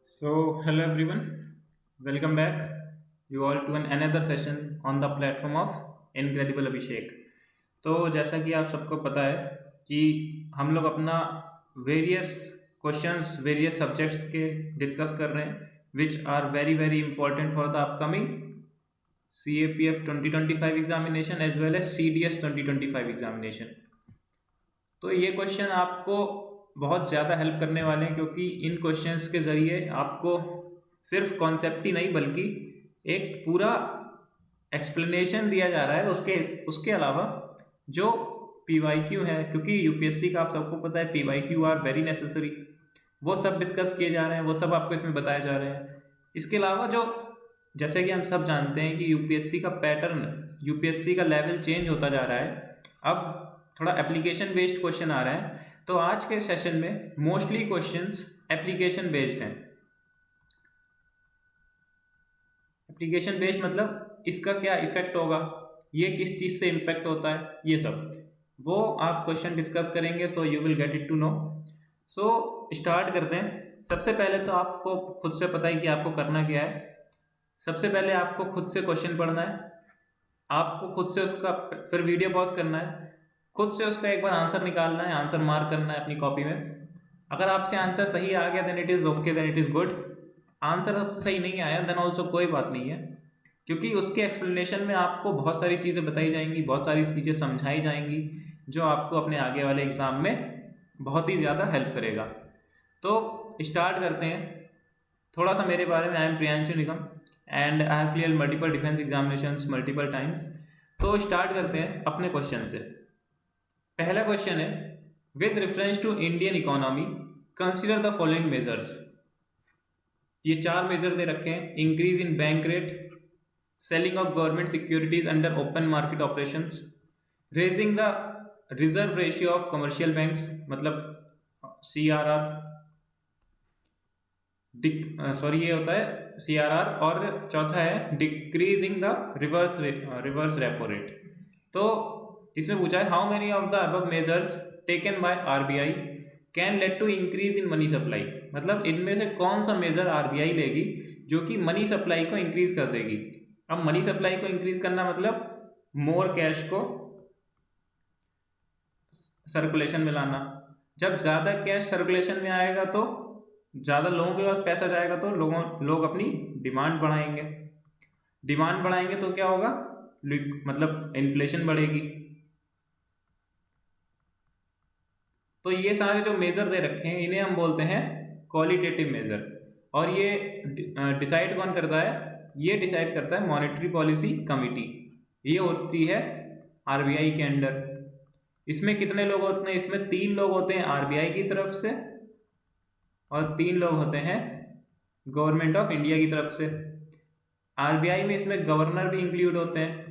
Hello everyone, welcome back you all to another session on the platform of Incredible Abhishek. तो जैसा कि आप सबको पता है कि हम लोग अपना वेरियस क्वेश्चंस वेरियस सब्जेक्ट्स के डिस्कस कर रहे हैं which are very very important for the upcoming CAPF 2025 examination as well as CDS 2025 examination. तो ये क्वेश्चन आपको बहुत ज़्यादा हेल्प करने वाले हैं क्योंकि इन क्वेश्चंस के ज़रिए आपको सिर्फ कॉन्सेप्ट ही नहीं बल्कि एक पूरा एक्सप्लेनेशन दिया जा रहा है उसके उसके अलावा जो PYQ है, क्योंकि यूपीएससी का आप सबको पता है PYQ आर वेरी नेसेसरी, वो सब डिस्कस किए जा रहे हैं, वो सब आपको इसमें बताए जा रहे हैं। इसके अलावा जो जैसे कि हम सब जानते हैं कि यूपीएससी का पैटर्न, यूपीएससी का लेवल चेंज होता जा रहा है। अब थोड़ा एप्लीकेशन बेस्ड क्वेश्चन आ रहा है, तो आज के सेशन में मोस्टली क्वेश्चंस एप्लीकेशन बेस्ड हैं। एप्लीकेशन बेस्ड मतलब इसका क्या इफेक्ट होगा, ये किस चीज़ से इम्पेक्ट होता है, ये सब वो आप क्वेश्चन डिस्कस करेंगे। So you will get it to know. So start करते हैं। सबसे पहले तो आपको खुद से पता है कि आपको करना क्या है। सबसे पहले आपको खुद से क्वेश्चन पढ़ना है, आपको खुद से उसका फिर वीडियो पॉज करना है, खुद से उसका एक बार आंसर निकालना है, आंसर मार्क करना है अपनी कॉपी में। अगर आपसे आंसर सही आ गया then it is okay, then it is good. Answer आपसे सही नहीं आया देन ऑल्सो कोई बात नहीं है, क्योंकि उसके एक्सप्लेनेशन में आपको बहुत सारी चीज़ें बताई जाएंगी, बहुत सारी चीज़ें समझाई जाएंगी जो आपको अपने आगे वाले एग्ज़ाम में बहुत ही ज़्यादा हेल्प करेगा। तो स्टार्ट करते हैं। थोड़ा सा मेरे बारे में, I am Priyanshu Nigam and I have clear multiple defence examinations multiple times. तो स्टार्ट करते हैं अपने क्वेश्चन से। पहला क्वेश्चन है, with reference to Indian economy consider the following measures. ये 4 मेजर दे रखे हैं। Increase in bank rate, selling of government securities under open market operations, raising the reserve ratio of commercial banks मतलब CRR, ये होता है CRR, और चौथा है decreasing the reverse repo rate. तो इसमें पूछा है how many of the above measures taken by RBI can lead to increase in money supply, मतलब इनमें से कौन सा मेजर RBI लेगी जो कि मनी सप्लाई को इंक्रीज कर देगी। अब मनी सप्लाई को इंक्रीज करना मतलब मोर कैश को सर्कुलेशन में लाना। जब ज़्यादा कैश सर्कुलेशन में आएगा तो ज़्यादा लोगों के पास पैसा जाएगा तो लोग अपनी डिमांड बढ़ाएंगे। डिमांड बढ़ाएंगे तो क्या होगा, मतलब इन्फ्लेशन बढ़ेगी। तो ये सारे जो मेजर दे रखे हैं इन्हें हम बोलते हैं क्वालिटेटिव मेजर। और ये डिसाइड कौन करता है, ये डिसाइड करता है मॉनेटरी पॉलिसी कमिटी। ये होती है RBI के अंडर। इसमें कितने लोग होते हैं, इसमें 3 लोग होते हैं RBI की तरफ से और 3 लोग होते हैं गवर्नमेंट ऑफ इंडिया की तरफ से। RBI में इसमें गवर्नर भी इंक्लूड होते हैं।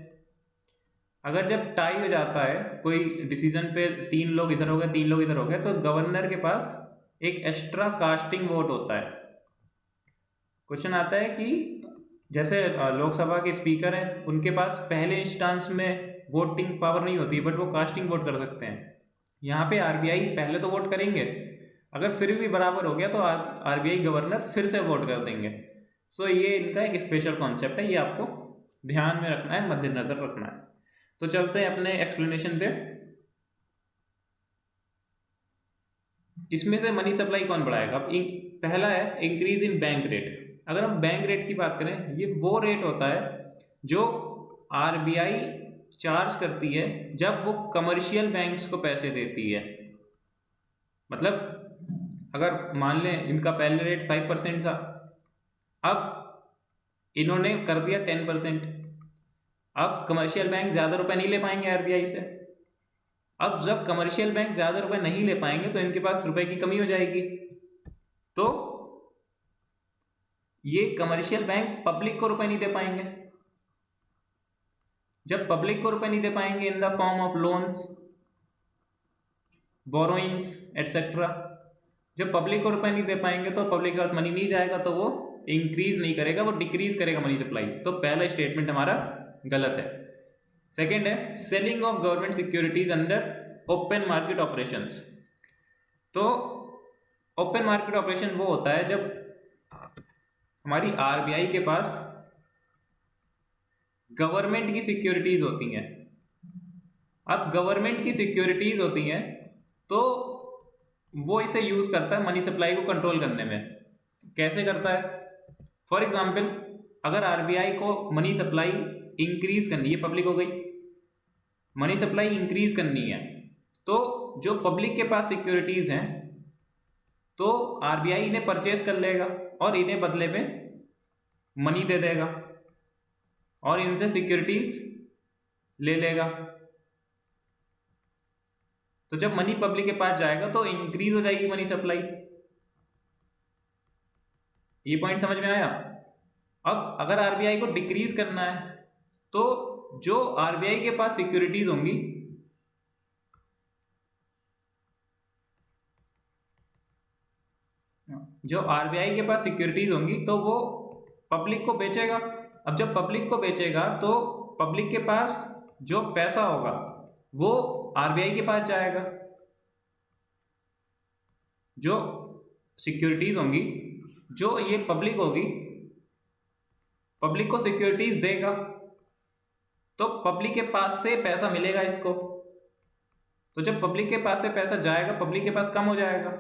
अगर जब टाई हो जाता है कोई डिसीजन पे, 3 लोग इधर हो गए 3 लोग इधर हो गए, तो गवर्नर के पास एक एक्स्ट्रा कास्टिंग वोट होता है। क्वेश्चन आता है कि जैसे लोकसभा के स्पीकर हैं, उनके पास पहले इंस्टांस में वोटिंग पावर नहीं होती बट वो कास्टिंग वोट कर सकते हैं। यहाँ पे RBI पहले तो वोट करेंगे, अगर फिर भी बराबर हो गया तो RBI गवर्नर फिर से वोट कर देंगे। सो ये इनका एक स्पेशल कॉन्सेप्ट है, ये आपको ध्यान में रखना है, मद्देनजर रखना है। तो चलते हैं अपने एक्सप्लेनेशन पे। इसमें से मनी सप्लाई कौन बढ़ाएगा। अब पहला है इंक्रीज इन बैंक रेट। अगर हम बैंक रेट की बात करें, ये वो रेट होता है जो RBI चार्ज करती है जब वो कमर्शियल बैंक्स को पैसे देती है। मतलब अगर मान लें इनका पहले रेट 5% था, अब इन्होंने कर दिया 10%। अब कमर्शियल बैंक ज़्यादा रुपए नहीं ले पाएंगे RBI से। अब जब कमर्शियल बैंक ज़्यादा रुपए नहीं ले पाएंगे तो इनके पास रुपए की कमी हो जाएगी। तो ये कमर्शियल बैंक पब्लिक को रुपए नहीं दे पाएंगे। जब पब्लिक को रुपए नहीं दे पाएंगे in the form of loans, borrowings etcetera, जब पब्लिक को रुपए नहीं दे पाएंगे तो पब्लिक के पास मनी नहीं जाएगा, तो वो इंक्रीज नहीं करेगा, वो डिक्रीज करेगा मनी सप्लाई। तो पहला स्टेटमेंट हमारा गलत है। सेकेंड है selling of government securities under open market operations. तो ओपन मार्केट ऑपरेशन वो होता है जब हमारी आरबीआई के पास गवर्नमेंट की सिक्योरिटीज होती हैं। अब गवर्नमेंट की सिक्योरिटीज होती हैं तो वो इसे यूज करता है मनी सप्लाई को कंट्रोल करने में। कैसे करता है? फॉर एग्जाम्पल, अगर आरबीआई को मनी सप्लाई इंक्रीज करनी है, पब्लिक हो गई, मनी सप्लाई इंक्रीज करनी है, तो जो पब्लिक के पास सिक्योरिटीज हैं तो आरबीआई इन्हें परचेज कर लेगा और इन्हें बदले में मनी दे देगा और इनसे सिक्योरिटीज ले लेगा। तो जब मनी पब्लिक के पास जाएगा तो इंक्रीज हो जाएगी मनी सप्लाई। ये पॉइंट समझ में आया? अब अगर आरबीआई को डिक्रीज करना है तो जो आरबीआई के पास सिक्योरिटीज होंगी तो वो पब्लिक को बेचेगा। अब जब पब्लिक को बेचेगा तो पब्लिक के पास जो पैसा होगा वो आरबीआई के पास जाएगा। जो सिक्योरिटीज होंगी, जो ये पब्लिक होगी, पब्लिक को सिक्योरिटीज देगा तो पब्लिक के पास से पैसा मिलेगा इसको। तो जब पब्लिक के पास से पैसा जाएगा, पब्लिक के पास कम हो जाएगा,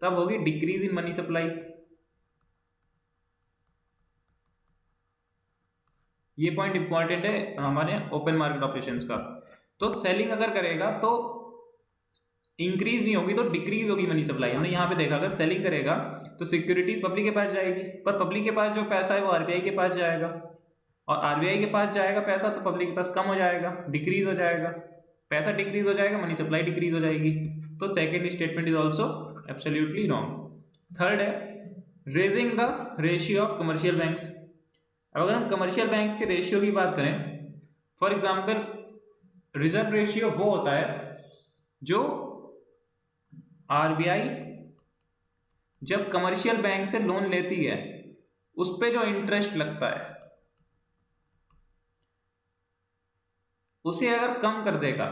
तब होगी डिक्रीज इन मनी सप्लाई। ये पॉइंट इंपॉर्टेंट है हमारे ओपन मार्केट ऑपरेशंस का। तो सेलिंग अगर करेगा तो इंक्रीज नहीं होगी तो डिक्रीज होगी मनी सप्लाई। हमने यहाँ पे देखा, अगर सेलिंग करेगा तो सिक्योरिटीज पब्लिक के पास जाएगी, पर पब्लिक के पास जो पैसा है वो आरबीआई के पास जाएगा, और आरबीआई के पास जाएगा पैसा तो पब्लिक के पास कम हो जाएगा, डिक्रीज हो जाएगा। पैसा डिक्रीज हो जाएगा, मनी सप्लाई डिक्रीज हो जाएगी। तो second statement is also absolutely wrong. Third है raising the ratio of commercial banks. अब अगर हम कमर्शियल बैंक्स के रेशियो की बात करें, फॉर एग्जाम्पल रिजर्व रेशियो वो होता है जो आरबीआई जब कमर्शियल बैंक से लोन लेती है उस पे जो इंटरेस्ट लगता है उसे अगर कम कर देगा,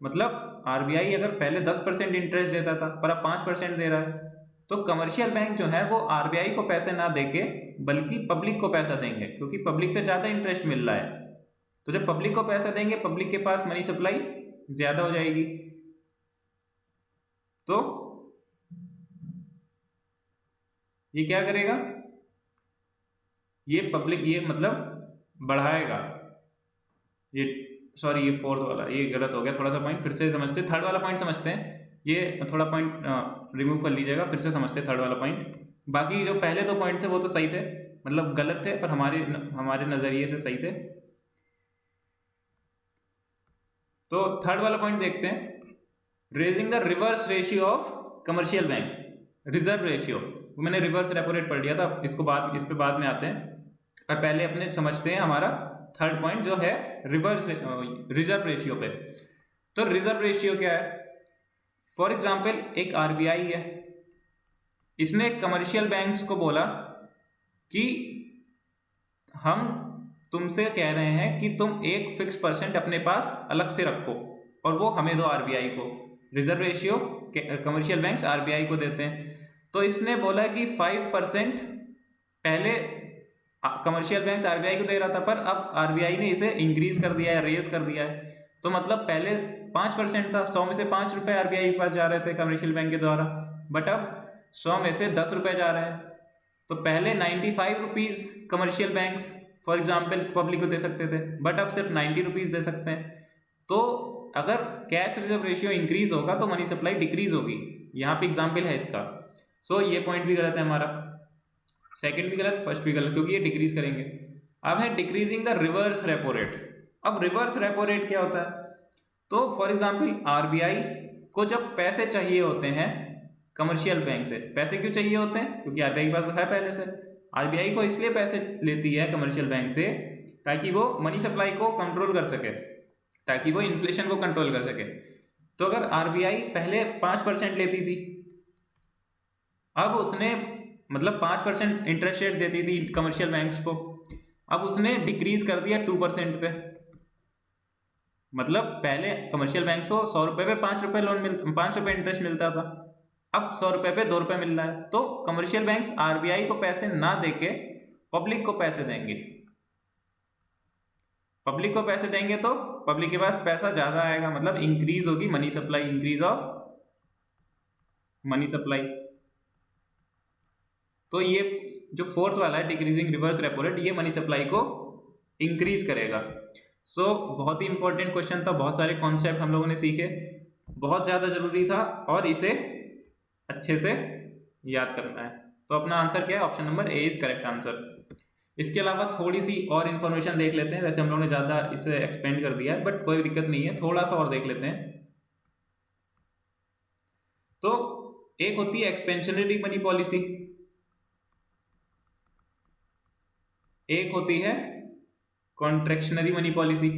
मतलब आरबीआई अगर पहले 10% इंटरेस्ट देता था पर अब 5% दे रहा है, तो कमर्शियल बैंक जो है वो आरबीआई को पैसे ना देके बल्कि पब्लिक को पैसा देंगे, क्योंकि पब्लिक से ज़्यादा इंटरेस्ट मिल रहा है। तो जब पब्लिक को पैसा देंगे, पब्लिक के पास मनी सप्लाई ज़्यादा हो जाएगी, तो ये क्या करेगा, ये पब्लिक, ये मतलब बढ़ाएगा। ये सॉरी, ये फोर्थ वाला ये गलत हो गया, थोड़ा सा पॉइंट फिर से समझते। थर्ड वाला पॉइंट समझते हैं, ये थोड़ा पॉइंट रिमूव कर लीजिएगा, फिर से समझते थर्ड वाला पॉइंट। बाकी जो पहले दो पॉइंट थे वो तो सही थे, मतलब गलत थे पर हमारे नज़रिए से सही थे। तो थर्ड वाला पॉइंट देखते हैं, raising the reverse ratio of commercial bank. Reserve ratio मैंने रिवर्स रेपो रेट पढ़ लिया था, इस पे बाद में आते हैं, पर पहले अपने समझते हैं हमारा थर्ड पॉइंट जो है रिजर्व रेशियो पे। तो रिजर्व रेशियो क्या है? फॉर एग्जाम्पल एक आरबीआई है, इसने कमर्शियल बैंक्स को बोला कि हम तुमसे कह रहे हैं कि तुम एक फिक्स % अपने पास अलग से रखो और वो हमें दो आरबीआई को। Reserve ratio commercial banks RBI को देते हैं। तो इसने बोला कि 5% पहले कमर्शियल बैंक्स आरबीआई को दे रहा था, पर अब आरबीआई ने इसे इंक्रीज कर दिया है, रेज कर दिया है। तो मतलब पहले 5% था, 100 में से 5 रुपये आरबीआई के पास जा रहे थे कमर्शियल बैंक के द्वारा, बट अब 100 में से 10 रुपये जा रहे हैं। तो पहले 95 rupees commercial banks for example public को दे सकते थे, बट अब सिर्फ 90 रुपीज़ दे सकते हैं। तो अगर कैश रिजर्व रेशियो इंक्रीज होगा तो मनी सप्लाई डिक्रीज होगी। यहाँ पे एग्जाम्पल है इसका। सो ये पॉइंट भी गलत है हमारा, सेकंड भी गलत, फर्स्ट भी गलत, क्योंकि ये डिक्रीज करेंगे। अब है decreasing the reverse repo rate. अब रिवर्स रेपो रेट क्या होता है? तो फॉर एग्जाम्पल आरबीआई को जब पैसे चाहिए होते हैं कमर्शियल बैंक से, पैसे क्यों चाहिए होते हैं? क्योंकि आरबीआई के पास तो है पहले से। आरबीआई को इसलिए पैसे लेती है कमर्शियल बैंक से ताकि वो मनी सप्लाई को कंट्रोल कर सके, ताकि वो इन्फ्लेशन को कंट्रोल कर सके। तो अगर आरबीआई पहले 5% लेती थी, अब उसने मतलब 5% इंटरेस्ट रेट देती थी कमर्शियल बैंक्स को, अब उसने डिक्रीज कर दिया 2% पे। मतलब पहले कमर्शियल बैंक्स को 100 रुपये पे 5 रुपये लोन 5 रुपये इंटरेस्ट मिलता था, अब 100 रुपये पे 2 रुपये मिल रहा है। तो कमर्शियल बैंक्स आरबीआई को पैसे ना देके पब्लिक को पैसे देंगे, पब्लिक को पैसे देंगे तो पब्लिक के पास पैसा ज्यादा आएगा, मतलब इंक्रीज होगी money supply, increase of money supply. तो ये जो फोर्थ वाला है डिक्रीजिंग रिवर्स रेपो रेट, ये मनी सप्लाई को इंक्रीज करेगा। सो बहुत ही इंपॉर्टेंट क्वेश्चन था, बहुत सारे कॉन्सेप्ट हम लोगों ने सीखे, बहुत ज्यादा जरूरी था और इसे अच्छे से याद करना है। तो अपना आंसर क्या है, option number A is correct answer. इसके अलावा थोड़ी सी और इन्फॉर्मेशन देख लेते हैं, वैसे हम लोगों ने ज़्यादा इसे एक्सपेंड कर दिया है बट कोई दिक्कत नहीं है, थोड़ा सा और देख लेते हैं। तो एक होती है एक्सपेंशनरी मनी पॉलिसी, एक होती है कॉन्ट्रैक्शनरी मनी पॉलिसी।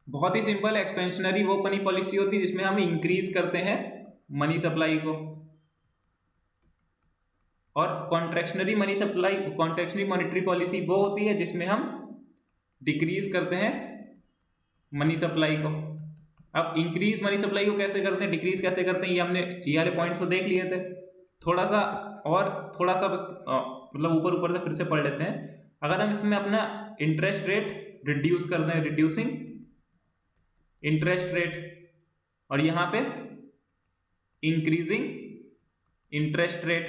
बहुत ही सिंपल, एक्सपेंशनरी वो मनी पॉलिसी होती है जिसमें हम इंक्रीज करते हैं मनी सप्लाई को, और contractionary money supply, contractionary monetary policy वो होती है जिसमें हम डिक्रीज करते हैं मनी सप्लाई को। अब इंक्रीज मनी सप्लाई को कैसे करते हैं, डिक्रीज कैसे करते हैं, ये हमने ये वाले पॉइंट्स तो देख लिए थे, थोड़ा सा मतलब ऊपर ऊपर से फिर से पढ़ लेते हैं। अगर हम इसमें अपना इंटरेस्ट रेट रिड्यूस कर दें, रिड्यूसिंग इंटरेस्ट रेट, और यहां पे इंक्रीजिंग इंटरेस्ट रेट।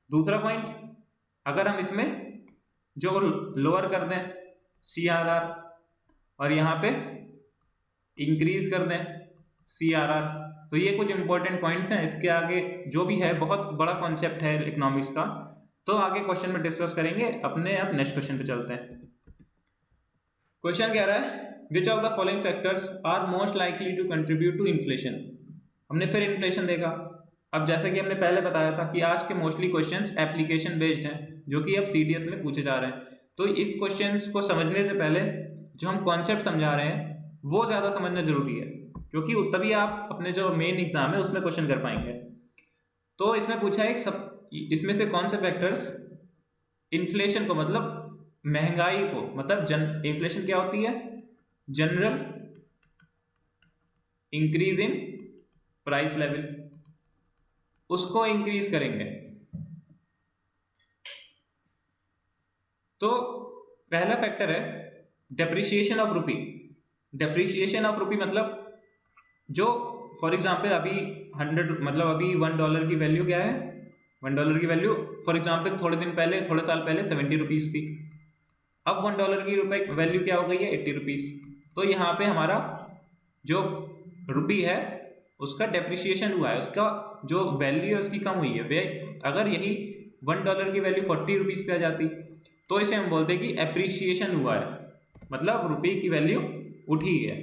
दूसरा पॉइंट, अगर हम इसमें जो लोअर कर दें CRR और यहां पे इंक्रीज कर दें CRR, तो ये कुछ इंपॉर्टेंट पॉइंट्स हैं। इसके आगे जो भी है बहुत बड़ा कॉन्सेप्ट है इकोनॉमिक्स का, तो आगे क्वेश्चन में डिस्कस करेंगे अपने। अब नेक्स्ट क्वेश्चन पे चलते हैं। क्वेश्चन कह रहा है which of the following factors are most likely to contribute to inflation. हमने फिर इन्फ्लेशन देखा। अब जैसा कि हमने पहले बताया था कि आज के मोस्टली क्वेश्चंस एप्लीकेशन बेस्ड हैं, जो कि अब CDS में पूछे जा रहे हैं। तो इस क्वेश्चंस को समझने से पहले जो हम कॉन्सेप्ट समझा रहे हैं वो ज़्यादा समझना जरूरी है, क्योंकि तभी आप अपने जो मेन एग्जाम है उसमें क्वेश्चन कर पाएंगे। तो इसमें पूछा है इसमें से कौन से फैक्टर्स इन्फ्लेशन को, मतलब महंगाई को, मतलब इन्फ्लेशन क्या होती है, general increase in price level, उसको इंक्रीज करेंगे। तो पहला फैक्टर है depreciation of rupee. Depreciation of rupee मतलब जो फॉर एग्जांपल अभी 100, मतलब अभी $1 की वैल्यू क्या है, $1 की वैल्यू फॉर एग्जांपल थोड़े दिन पहले, थोड़े साल पहले 70 रुपीज थी। अब $1 की वैल्यू क्या हो गई है, 80 रुपीज। तो यहाँ पे हमारा जो रुपी है उसका डेप्रिसिएशन हुआ है, उसका जो वैल्यू है उसकी कम हुई है। वे अगर यही $1 की वैल्यू 40 रुपीज पे आ जाती तो इसे हम बोलते कि एप्रिसिएशन हुआ है, मतलब रुपये की वैल्यू उठी है।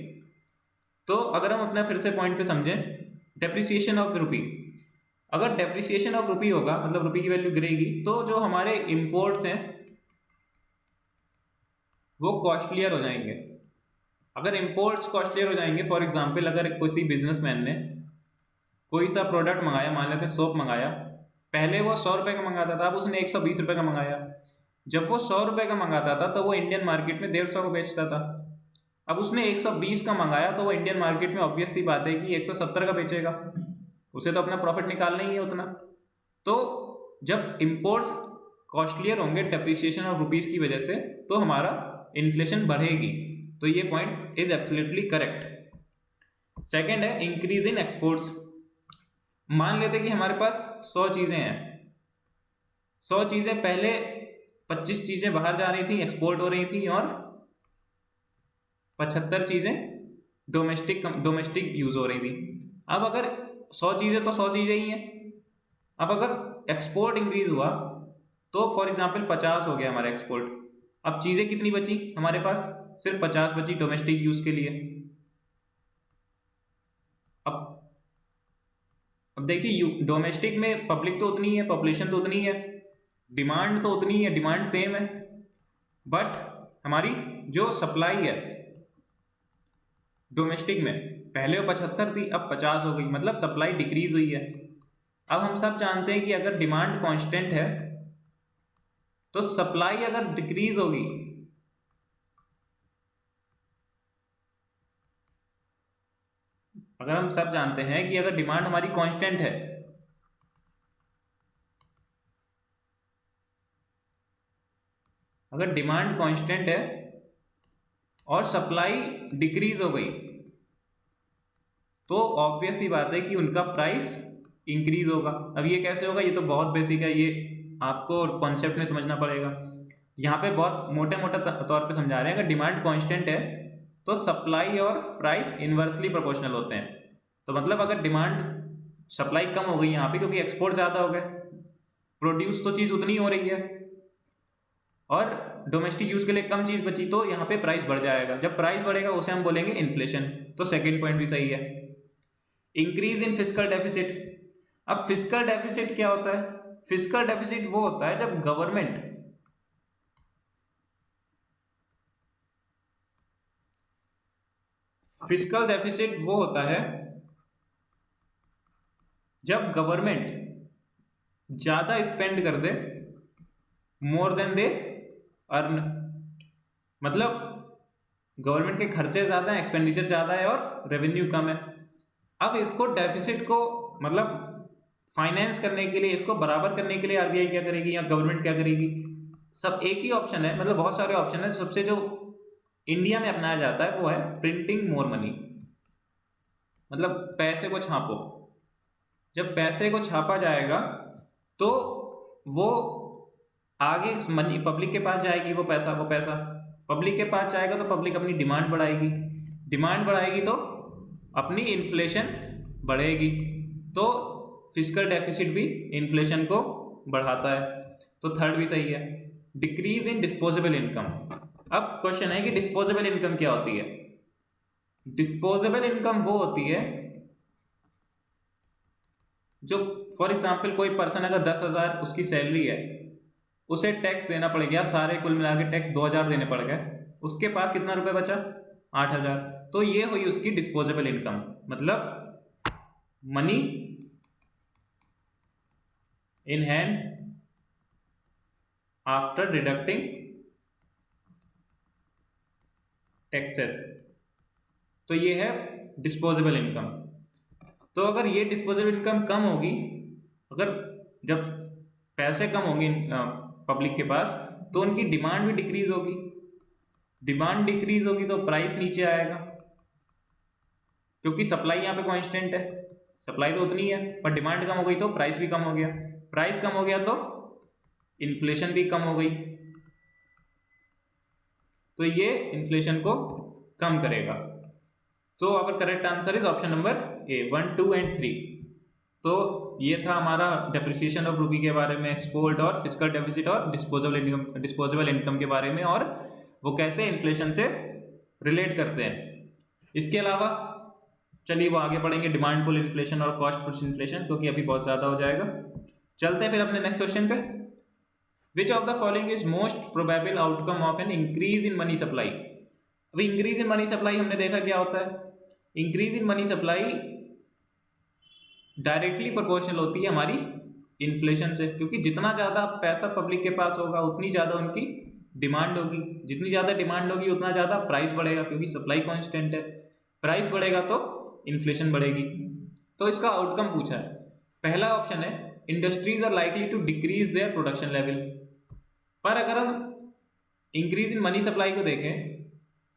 तो अगर हम अपना फिर से पॉइंट पे समझें, डेप्रिसिएशन ऑफ रुपी, अगर डेप्रिसिएशन ऑफ रुपी होगा मतलब रुपये की वैल्यू गिरेगी, तो जो हमारे इंपोर्ट्स हैं वो कॉस्टलियर हो जाएंगे। अगर इंपोर्ट्स कॉस्टलियर हो जाएंगे, फॉर एग्जांपल अगर किसी बिजनेसमैन ने कोई सा प्रोडक्ट मंगाया, मान लेते हैं सोप मंगाया, पहले वो 100 रुपये का मंगाता था, अब उसने 120 रुपये का मंगाया। जब वो 100 रुपये का मंगाता था तो वो इंडियन मार्केट में 150 को बेचता था। अब उसने 120 का मंगाया तो वो इंडियन मार्केट में ऑब्वियस सी बात है कि 170 का बेचेगा, उसे तो अपना प्रॉफिट निकालना ही है उतना। तो जब इंपोर्ट्स कॉस्टलियर होंगे डेप्रिसिएशन ऑफ रुपीस की वजह से, तो हमारा इन्फ्लेशन बढ़ेगी। तो ये point is absolutely correct. Second है इंक्रीज इन एक्सपोर्ट्स। मान लेते कि हमारे पास 100 चीजें हैं, 100 चीजें, पहले 25 चीजें बाहर जा रही थी, एक्सपोर्ट हो रही थी, और 75 चीजें डोमेस्टिक यूज हो रही थी। अब अगर 100 चीजें तो 100 चीजें ही हैं, अब अगर एक्सपोर्ट इंक्रीज हुआ तो फॉर एग्जांपल 50 हो गया हमारा एक्सपोर्ट। अब चीजें कितनी बची हमारे पास, सिर्फ 50 बची डोमेस्टिक यूज के लिए। अब देखिए डोमेस्टिक में पब्लिक तो उतनी है, पॉपुलेशन तो उतनी है, डिमांड तो उतनी है, डिमांड सेम है, बट हमारी जो सप्लाई है डोमेस्टिक में पहले वो 75 थी, अब 50 हो गई, मतलब सप्लाई डिक्रीज हुई है। अब हम सब जानते हैं कि अगर डिमांड कांस्टेंट है तो सप्लाई अगर डिक्रीज होगी, अगर हम सब जानते हैं कि अगर डिमांड हमारी कांस्टेंट है अगर डिमांड कांस्टेंट है और सप्लाई डिक्रीज हो गई तो ऑब्वियस ही बात है कि उनका प्राइस इंक्रीज होगा। अब ये कैसे होगा, ये तो बहुत बेसिक है, ये आपको कॉन्सेप्ट में समझना पड़ेगा। यहाँ पे बहुत मोटे मोटे तौर पे समझा रहे हैं, अगर डिमांड कांस्टेंट है तो सप्लाई और प्राइस इन्वर्सली प्रोपोर्शनल होते हैं। तो मतलब अगर डिमांड सप्लाई कम हो गई यहाँ पे क्योंकि एक्सपोर्ट ज़्यादा हो गए, प्रोड्यूस तो चीज़ उतनी हो रही है और डोमेस्टिक यूज के लिए कम चीज़ बची, तो यहाँ पे प्राइस बढ़ जाएगा। जब प्राइस बढ़ेगा उसे हम बोलेंगे इन्फ्लेशन। तो सेकेंड पॉइंट भी सही है। इंक्रीज इन फिस्कल डेफिसिट। अब फिस्कल डेफिसिट क्या होता है? फिस्कल डेफिसिट वो होता है जब गवर्नमेंट फिस्कल डेफिसिट वो होता है जब गवर्नमेंट ज्यादा स्पेंड कर दे, मोर देन दे अर्न। मतलब गवर्नमेंट के खर्चे ज्यादा हैं, एक्सपेंडिचर ज्यादा है और रेवेन्यू कम है। अब इसको डेफिसिट को मतलब फाइनेंस करने के लिए, इसको बराबर करने के लिए आरबीआई क्या करेगी या गवर्नमेंट क्या करेगी? सब एक ही ऑप्शन है, मतलब बहुत सारे ऑप्शन है। सबसे जो इंडिया में अपनाया जाता है वो है प्रिंटिंग मोर मनी, मतलब पैसे को छापो। जब पैसे को छापा जाएगा तो वो आगे मनी पब्लिक के पास जाएगी, वो पैसा पब्लिक के पास जाएगा तो पब्लिक अपनी डिमांड बढ़ाएगी, डिमांड बढ़ाएगी तो अपनी इन्फ्लेशन बढ़ेगी। तो फिस्कल डेफिसिट भी इन्फ्लेशन को बढ़ाता है। तो थर्ड भी सही है। Decrease in disposable income. अब क्वेश्चन है कि डिस्पोजेबल इनकम क्या होती है? डिस्पोजेबल इनकम वो होती है जो फॉर एग्जाम्पल कोई पर्सन अगर 10,000 उसकी सैलरी है, उसे टैक्स देना पड़ गया, सारे कुल मिला के टैक्स 2,000 देने पड़ गए, उसके पास कितना रुपए बचा? 8,000। तो ये हुई उसकी डिस्पोजेबल इनकम, मतलब money in hand after deducting taxes. तो ये है डिस्पोजेबल इनकम। तो अगर ये डिस्पोजेबल इनकम कम होगी, अगर जब पैसे कम होंगे पब्लिक के पास, तो उनकी डिमांड भी डिक्रीज होगी। डिमांड डिक्रीज होगी तो प्राइस नीचे आएगा, क्योंकि सप्लाई यहाँ पे कांस्टेंट है, सप्लाई तो उतनी है, पर डिमांड कम हो गई तो प्राइस भी कम हो गया, प्राइस कम हो गया तो इन्फ्लेशन भी कम हो गई। तो ये इन्फ्लेशन को कम करेगा। तो our correct answer is option number A, 1, 2 and 3। तो ये था हमारा डेप्रिसिएशन ऑफ रूपी के बारे में, एक्सपोर्ट और फिस्कल डेफिसिट और डिस्पोजेबल इनकम के बारे में, और वो कैसे इन्फ्लेशन से रिलेट करते हैं। इसके अलावा चलिए वो आगे पढ़ेंगे डिमांड पुल इन्फ्लेशन और कॉस्ट पुश इन्फ्लेशन, क्योंकि अभी बहुत ज़्यादा हो जाएगा। चलते हैं फिर अपने नेक्स्ट क्वेश्चन पे। Which of the following is most probable outcome of N increase in money supply. अभी इंक्रीज इन मनी सप्लाई हमने देखा क्या होता है। Increase in money supply directly proportional होती है हमारी इन्फ्लेशन से, क्योंकि जितना ज़्यादा पैसा पब्लिक के पास होगा उतनी ज़्यादा उनकी डिमांड होगी, जितनी ज़्यादा डिमांड होगी उतना ज़्यादा प्राइस बढ़ेगा, क्योंकि सप्लाई कांस्टेंट है। प्राइस बढ़ेगा तो इन्फ्लेशन बढ़ेगी। तो इसका आउटकम पूछा है। पहला ऑप्शन है industries are likely to decrease their production level. पर अगर हम इंक्रीज इन मनी सप्लाई को देखें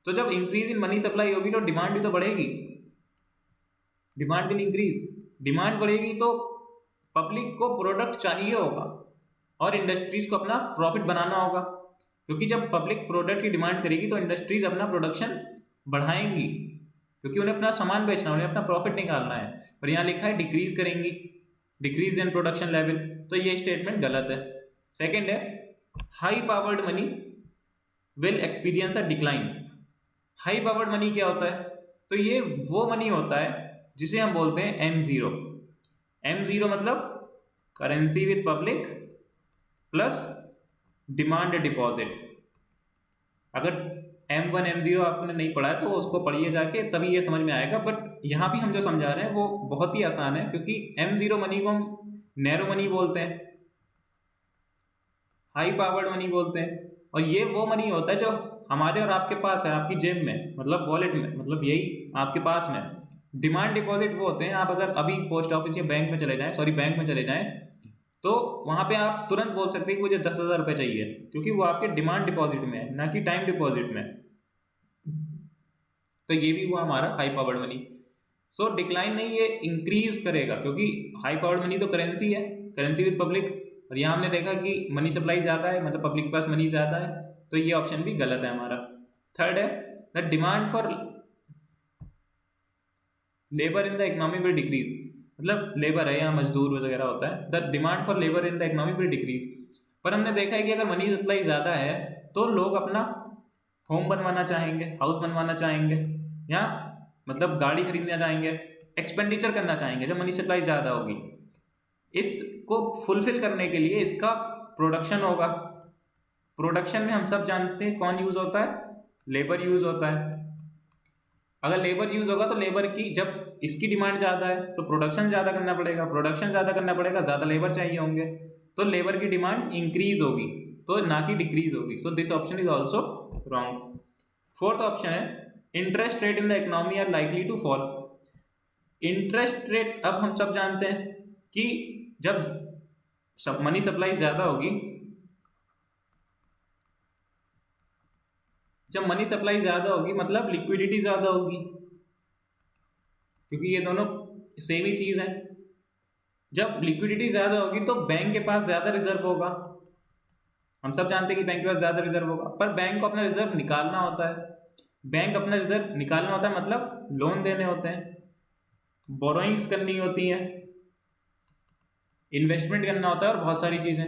तो जब इंक्रीज इन मनी सप्लाई होगी तो डिमांड भी तो बढ़ेगी, डिमांड विल इंक्रीज। डिमांड बढ़ेगी तो पब्लिक को प्रोडक्ट चाहिए होगा और इंडस्ट्रीज को अपना प्रॉफिट बनाना होगा, क्योंकि जब पब्लिक प्रोडक्ट की डिमांड करेगी तो इंडस्ट्रीज अपना प्रोडक्शन बढ़ाएंगी, क्योंकि उन्हें अपना सामान बेचना है, उन्हें अपना प्रॉफिट निकालना है। पर यहाँ लिखा है डिक्रीज करेंगी, डिक्रीज इन प्रोडक्शन लेवल, तो ये स्टेटमेंट गलत है। सेकेंड है high powered money will experience a decline. High powered money क्या होता है? तो ये वो मनी होता है जिसे हम बोलते हैं M0। M0 मतलब currency with public plus demand deposit. अगर M1 M0 आपने नहीं पढ़ा है तो उसको पढ़िए जाके, तभी ये समझ में आएगा। बट यहाँ भी हम जो समझा रहे हैं वो बहुत ही आसान है, क्योंकि M0 मनी को हम नैरो मनी बोलते हैं, हाई पावर्ड मनी बोलते हैं, और ये वो मनी होता है जो हमारे और आपके पास है, आपकी जेब में, मतलब वॉलेट में, मतलब यही आपके पास में। डिमांड डिपॉजिट वो होते हैं, आप अगर अभी पोस्ट ऑफिस या बैंक में चले जाएं, बैंक में चले जाएं, तो वहाँ पे आप तुरंत बोल सकते हैं कि मुझे 10,000 रुपये चाहिए, क्योंकि वो आपके डिमांड डिपॉजिट में है, ना कि टाइम डिपॉजिट में। तो ये भी हुआ हमारा हाई पावर्ड मनी। सो डिक्लाइन नहीं, ये इंक्रीज करेगा, क्योंकि हाई पावर्ड मनी तो करेंसी है, करेंसी विद पब्लिक, और यहाँ हमने देखा कि मनी सप्लाई ज़्यादा है, मतलब पब्लिक के पास मनी ज़्यादा है, तो ये ऑप्शन भी गलत है हमारा। थर्ड है the demand for labour in the economy will decrease, मतलब लेबर है, यहाँ मजदूर वगैरह होता है, the demand for labour in the economy will decrease. पर हमने देखा है कि अगर मनी सप्लाई ज़्यादा है तो लोग अपना होम बनवाना चाहेंगे, हाउस बनवाना चाहेंगे, या मतलब गाड़ी खरीदना चाहेंगे, एक्सपेंडिचर करना चाहेंगे जब मनी सप्लाई ज़्यादा होगी। इसको फुलफिल करने के लिए इसका प्रोडक्शन होगा। प्रोडक्शन में हम सब जानते हैं कौन यूज़ होता है, लेबर यूज़ होता है। अगर लेबर यूज़ होगा तो लेबर की, जब इसकी डिमांड ज़्यादा है तो प्रोडक्शन ज़्यादा करना पड़ेगा, प्रोडक्शन ज़्यादा करना पड़ेगा, ज़्यादा लेबर चाहिए होंगे, तो लेबर की डिमांड इंक्रीज होगी, तो ना कि डिक्रीज होगी। So this option is also wrong. Fourth option है interest rate in the economy are likely to fall. Interest rate, अब हम सब जानते हैं कि जब मनी सप्लाई ज़्यादा होगी, जब मनी सप्लाई ज़्यादा होगी मतलब लिक्विडिटी ज़्यादा होगी, क्योंकि ये दोनों सेम ही चीज़ है। जब लिक्विडिटी ज़्यादा होगी तो बैंक के पास ज़्यादा रिजर्व होगा, हम सब जानते हैं कि बैंक के पास ज़्यादा रिजर्व होगा, पर बैंक को अपना रिजर्व निकालना होता है। बैंक अपना रिजर्व निकालना होता है मतलब लोन देने होते हैं, बोरोइंग्स करनी होती हैं, इन्वेस्टमेंट करना होता है और बहुत सारी चीज़ें।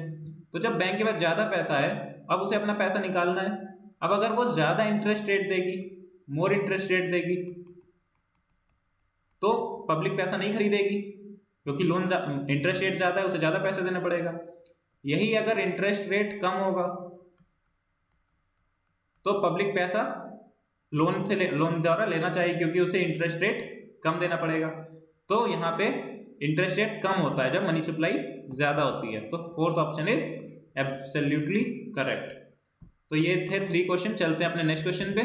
तो जब बैंक के पास ज़्यादा पैसा है, अब उसे अपना पैसा निकालना है। अब अगर वो ज़्यादा इंटरेस्ट रेट देगी, मोर इंटरेस्ट रेट देगी, तो पब्लिक पैसा नहीं खरीदेगी, क्योंकि लोन इंटरेस्ट रेट ज़्यादा है, उसे ज़्यादा पैसा देना पड़ेगा। यही अगर इंटरेस्ट रेट कम होगा तो पब्लिक पैसा लोन द्वारा लेना चाहिए, क्योंकि उसे इंटरेस्ट रेट कम देना पड़ेगा। तो यहाँ पे इंटरेस्ट रेट कम होता है जब मनी सप्लाई ज़्यादा होती है। तो fourth option is absolutely correct. तो ये थे 3 क्वेश्चन। चलते हैं अपने नेक्स्ट क्वेश्चन पे।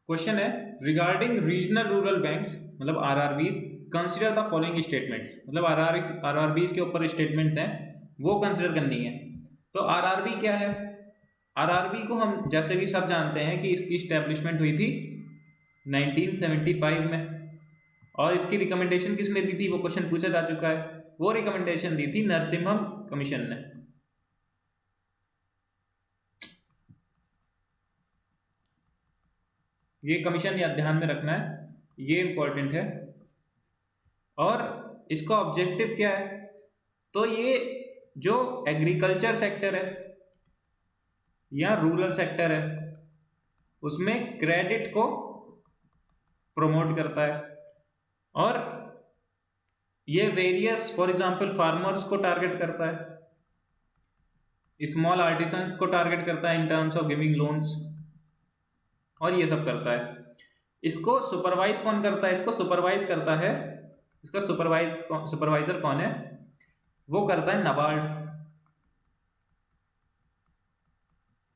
क्वेश्चन है रिगार्डिंग रीजनल रूरल बैंक्स, मतलब RRBs, consider the following statements, मतलब आरआरबीज के ऊपर स्टेटमेंट्स हैं वो कंसिडर करनी है। तो आरआरबी क्या है? आरआरबी को हम जैसे कि सब जानते हैं कि इसकी इस्टेब्लिशमेंट हुई थी 1975 में, और इसकी रिकमेंडेशन किसने दी थी वो क्वेश्चन पूछा जा चुका है। वो रिकमेंडेशन दी थी नरसिम्हम कमीशन ने। ये कमीशन या ध्यान में रखना है, ये इंपॉर्टेंट है। और इसका ऑब्जेक्टिव क्या है? तो ये जो एग्रीकल्चर सेक्टर है या रूरल सेक्टर है उसमें क्रेडिट को प्रमोट करता है, और ये वेरियस फॉर एग्जांपल फार्मर्स को टारगेट करता है, स्मॉल आर्टिसंस को टारगेट करता है in terms of giving loans, और ये सब करता है। इसको सुपरवाइज कौन करता है? इसको सुपरवाइज करता है, इसका सुपरवाइजर कौन है? वो करता है नाबार्ड।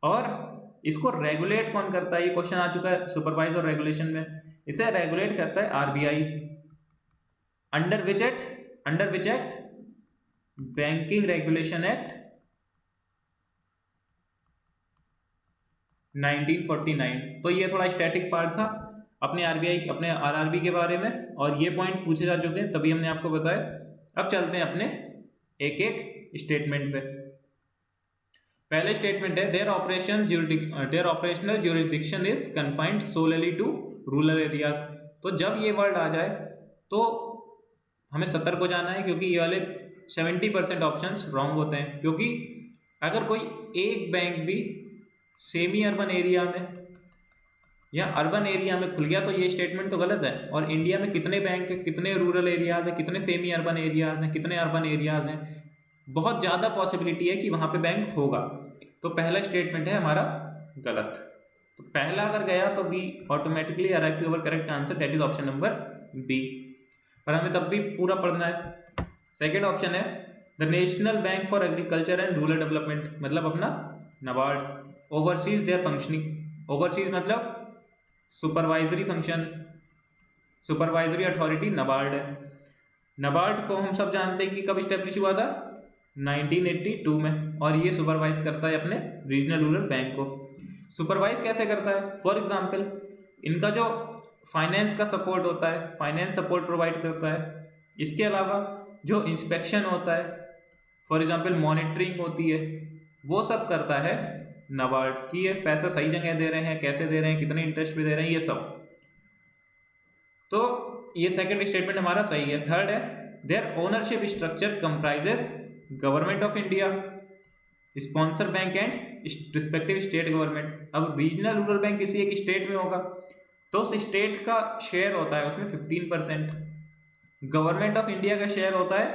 और इसको रेगुलेट कौन करता है? ये क्वेश्चन आ चुका है सुपरवाइज और रेगुलेशन में। इसे रेगुलेट करता है RBI. Under which act? Banking regulation act 1949। तो ये थोड़ा स्टैटिक पार्ट था अपने आरआरबी के बारे में, और ये पॉइंट पूछे जा चुके हैं तभी हमने आपको बताया। अब चलते हैं अपने एक एक स्टेटमेंट पे। पहले स्टेटमेंट है their operational jurisdiction is confined solely to rural area. तो जब ये वर्ड आ जाए तो हमें सतर्क हो जाना है, क्योंकि ये वाले 70% ऑप्शंस रॉन्ग होते हैं। क्योंकि अगर कोई एक बैंक भी सेमी अर्बन एरिया में या अर्बन एरिया में खुल गया तो ये स्टेटमेंट तो गलत है। और इंडिया में कितने बैंक हैं, कितने रूरल एरियाज हैं, कितने सेमी अर्बन एरियाज हैं, कितने अर्बन एरियाज हैं, बहुत ज़्यादा पॉसिबिलिटी है कि वहाँ पे बैंक होगा। तो पहला स्टेटमेंट है हमारा गलत। तो पहला अगर गया तो B automatically arrive to our correct answer, that is option number B. पर हमें तब भी पूरा पढ़ना है। सेकेंड ऑप्शन है the national bank for agriculture and rural development, मतलब अपना NABARD, oversees their functioning. Oversees मतलब supervisory function, supervisory authority NABARD है। नाबार्ड को हम सब जानते हैं कि कब इस्टेब्लिश हुआ था, 1982 में, और ये सुपरवाइज करता है अपने रीजनल रूरल बैंक को। सुपरवाइज कैसे करता है? फॉर एग्जांपल इनका जो फाइनेंस का सपोर्ट होता है, फाइनेंस सपोर्ट प्रोवाइड करता है। इसके अलावा जो इंस्पेक्शन होता है, फॉर एग्जांपल मॉनिटरिंग होती है, वो सब करता है नाबार्ड कि ये पैसा सही जगह दे रहे हैं, कैसे दे रहे हैं, कितने इंटरेस्ट पे दे रहे हैं, ये सब। तो ये सेकंड स्टेटमेंट हमारा सही है। थर्ड है, their ownership structure comprises government of India, sponsor bank and respective state government. अब रीजनल रूरल बैंक किसी एक स्टेट में होगा तो उस स्टेट का शेयर होता है उसमें 15%, गवर्नमेंट ऑफ इंडिया का शेयर होता है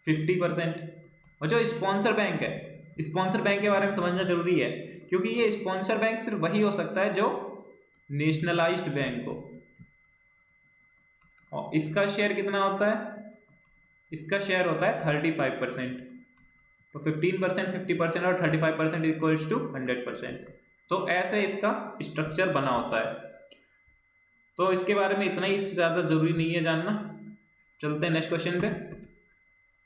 50%। और जो स्पॉन्सर बैंक है, स्पॉन्सर बैंक के बारे में समझना जरूरी है, क्योंकि ये स्पॉन्सर बैंक सिर्फ वही हो सकता है जो नेशनलाइज्ड बैंक हो। और इसका शेयर कितना होता है? इसका शेयर होता है 35%। तो 15%, 50% और 35% इक्वल्स टू 100%। तो ऐसे इसका स्ट्रक्चर बना होता है। तो इसके बारे में इतना ही, ज़्यादा जरूरी नहीं है जानना। चलते हैं नेक्स्ट क्वेश्चन पे।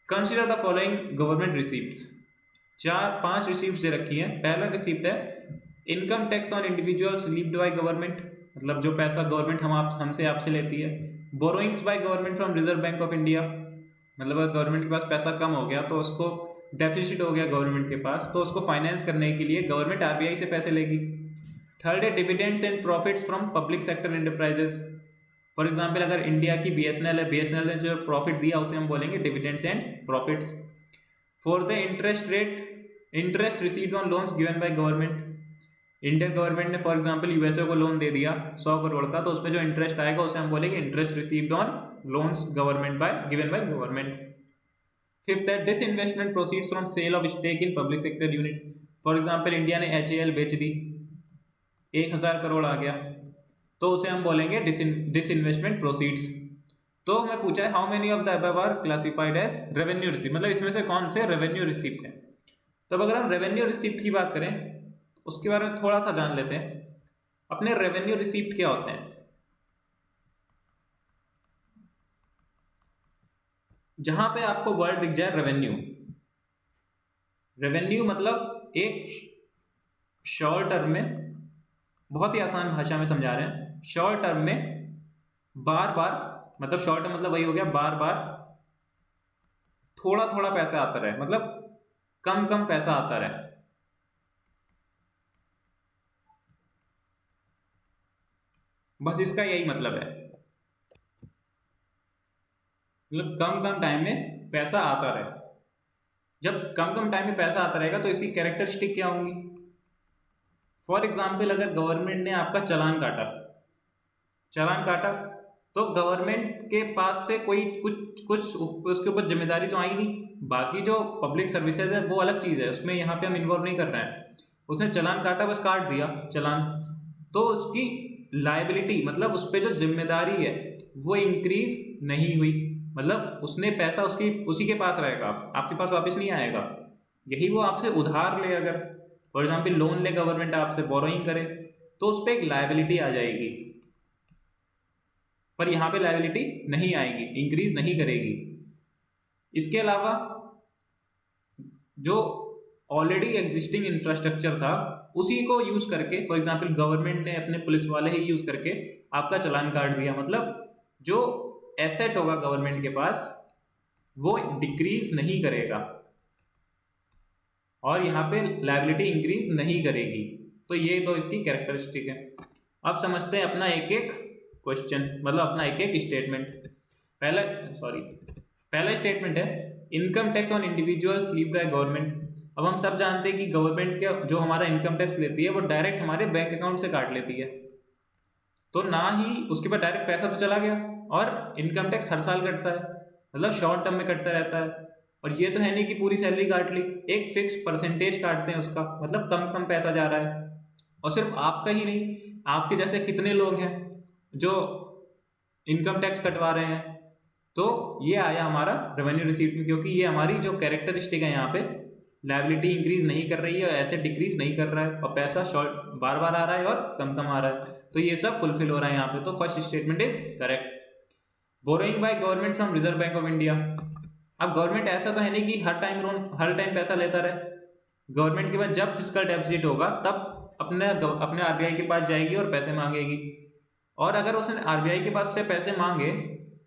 Consider the following government receipts. 4-5 receipt दे रखी है। पहला रिसीप्ट है income tax on individuals levied by government, मतलब जो पैसा गवर्नमेंट हमसे आपसे लेती है। Borrowings by government from reserve bank of India, मतलब अगर गवर्नमेंट के पास पैसा कम हो गया तो उसको डेफिसिट हो गया गवर्नमेंट के पास, तो उसको फाइनेंस करने के लिए गवर्नमेंट आरबीआई से पैसे लेगी। थर्ड है dividends and profits from public sector enterprises. For example अगर इंडिया की बीएसएनएल है, बीएसएनएल ने जो प्रॉफिट दिया उसे हम बोलेंगे डिविडेंड्स एंड प्रॉफिट्स। फोर्थ है interest received on loans given by government. Indian government ने फॉर एग्जांपल यूएसए को लोन दे दिया 100 करोड़ का, तो उसमें जो इंटरेस्ट आएगा उसे हम बोलेंगे interest received on loans given by government. Fifth है disinvestment proceeds from sale of stake in public sector unit. For example India ने HAL बेच दी, 1000 करोड़ आ गया, तो उसे हम बोलेंगे डिसइन्वेस्टमेंट प्रोसीड्स। तो हमें पूछा है how many of the above are classified as revenue receipt, मतलब इसमें से कौन से रेवेन्यू रिसीप्ट है। तो अगर हम रेवेन्यू रिसीप्ट की बात करें उसके बारे में थोड़ा सा जान लेते हैं। अपने रेवेन्यू रिसीप्ट क्या होते हैं? जहां पे आपको वर्ड दिख जाए रेवेन्यू, रेवेन्यू मतलब एक शॉर्ट टर्म में, बहुत ही आसान भाषा में समझा रहे हैं, शॉर्ट टर्म में बार बार, मतलब शॉर्ट टर्म मतलब वही हो गया बार बार थोड़ा थोड़ा पैसा आता रहे, मतलब कम कम पैसा आता रहे। बस इसका यही मतलब है, मतलब कम कम टाइम में पैसा आता रहे। जब कम कम टाइम में पैसा आता रहेगा तो इसकी कैरेक्टरिस्टिक क्या होंगी? फॉर एग्जाम्पल अगर गवर्नमेंट ने आपका चालान काटा तो गवर्नमेंट के पास से कोई कुछ उसके ऊपर जिम्मेदारी तो आई नहीं। बाकी जो पब्लिक सर्विसेज है वो अलग चीज़ है, उसमें यहाँ पे हम इन्वॉल्व नहीं कर रहे हैं। उसने चालान काटा, बस काट दिया चालान, तो उसकी लायबिलिटी मतलब उस पर जो जिम्मेदारी है वो इंक्रीज नहीं हुई, मतलब उसने पैसा उसी के पास रहेगा, आपके पास वापस नहीं आएगा। यही वो आपसे उधार ले, अगर फॉर एग्जाम्पल लोन ले गवर्नमेंट आपसे, बोरोइंग करे, तो उस पर एक लायबिलिटी आ जाएगी, पर यहाँ पे लायबिलिटी नहीं आएगी, इंक्रीज नहीं करेगी। इसके अलावा जो ऑलरेडी एग्जिस्टिंग इंफ्रास्ट्रक्चर था उसी को यूज करके, फॉर एग्जांपल गवर्नमेंट ने अपने पुलिस वाले ही यूज करके आपका चालान काट दिया, मतलब जो एसेट होगा गवर्नमेंट के पास वो डिक्रीज नहीं करेगा और यहाँ पे लायबिलिटी इंक्रीज नहीं करेगी। तो ये तो इसकी कैरेक्टरिस्टिक है। अब समझते हैं अपना एक एक क्वेश्चन, मतलब अपना एक एक स्टेटमेंट। पहला स्टेटमेंट है income tax on individuals levied by government. अब हम सब जानते हैं कि गवर्नमेंट के जो हमारा इनकम टैक्स लेती है वो डायरेक्ट हमारे बैंक अकाउंट से काट लेती है, तो ना ही उसके पास डायरेक्ट पैसा तो चला गया, और इनकम टैक्स हर साल कटता है, मतलब शॉर्ट टर्म में कटता रहता है। और ये तो है नहीं कि पूरी सैलरी काट ली, एक फिक्स परसेंटेज काटते हैं उसका, मतलब कम कम पैसा जा रहा है। और सिर्फ आपका ही नहीं, आपके जैसे कितने लोग हैं जो इनकम टैक्स कटवा रहे हैं। तो ये आया हमारा रेवेन्यू रिसीप्ट में, क्योंकि ये हमारी जो कैरेक्टरिस्टिक है, यहाँ पे लायबिलिटी इंक्रीज नहीं कर रही है और ऐसे डिक्रीज नहीं कर रहा है, और पैसा शॉर्ट बार बार आ रहा है और कम कम आ रहा है, तो ये सब फुलफिल हो रहा है यहाँ पे। तो first statement is correct. Borrowing bye government from reserve bank of India. अब गवर्नमेंट ऐसा तो है नहीं कि हर टाइम पैसा लेता रहे। गवर्नमेंट के पास जब फिस्कल डेफिसिट होगा तब अपने आरबीआई के पास जाएगी और पैसे मांगेगी। और अगर उसने आरबीआई के पास से पैसे मांगे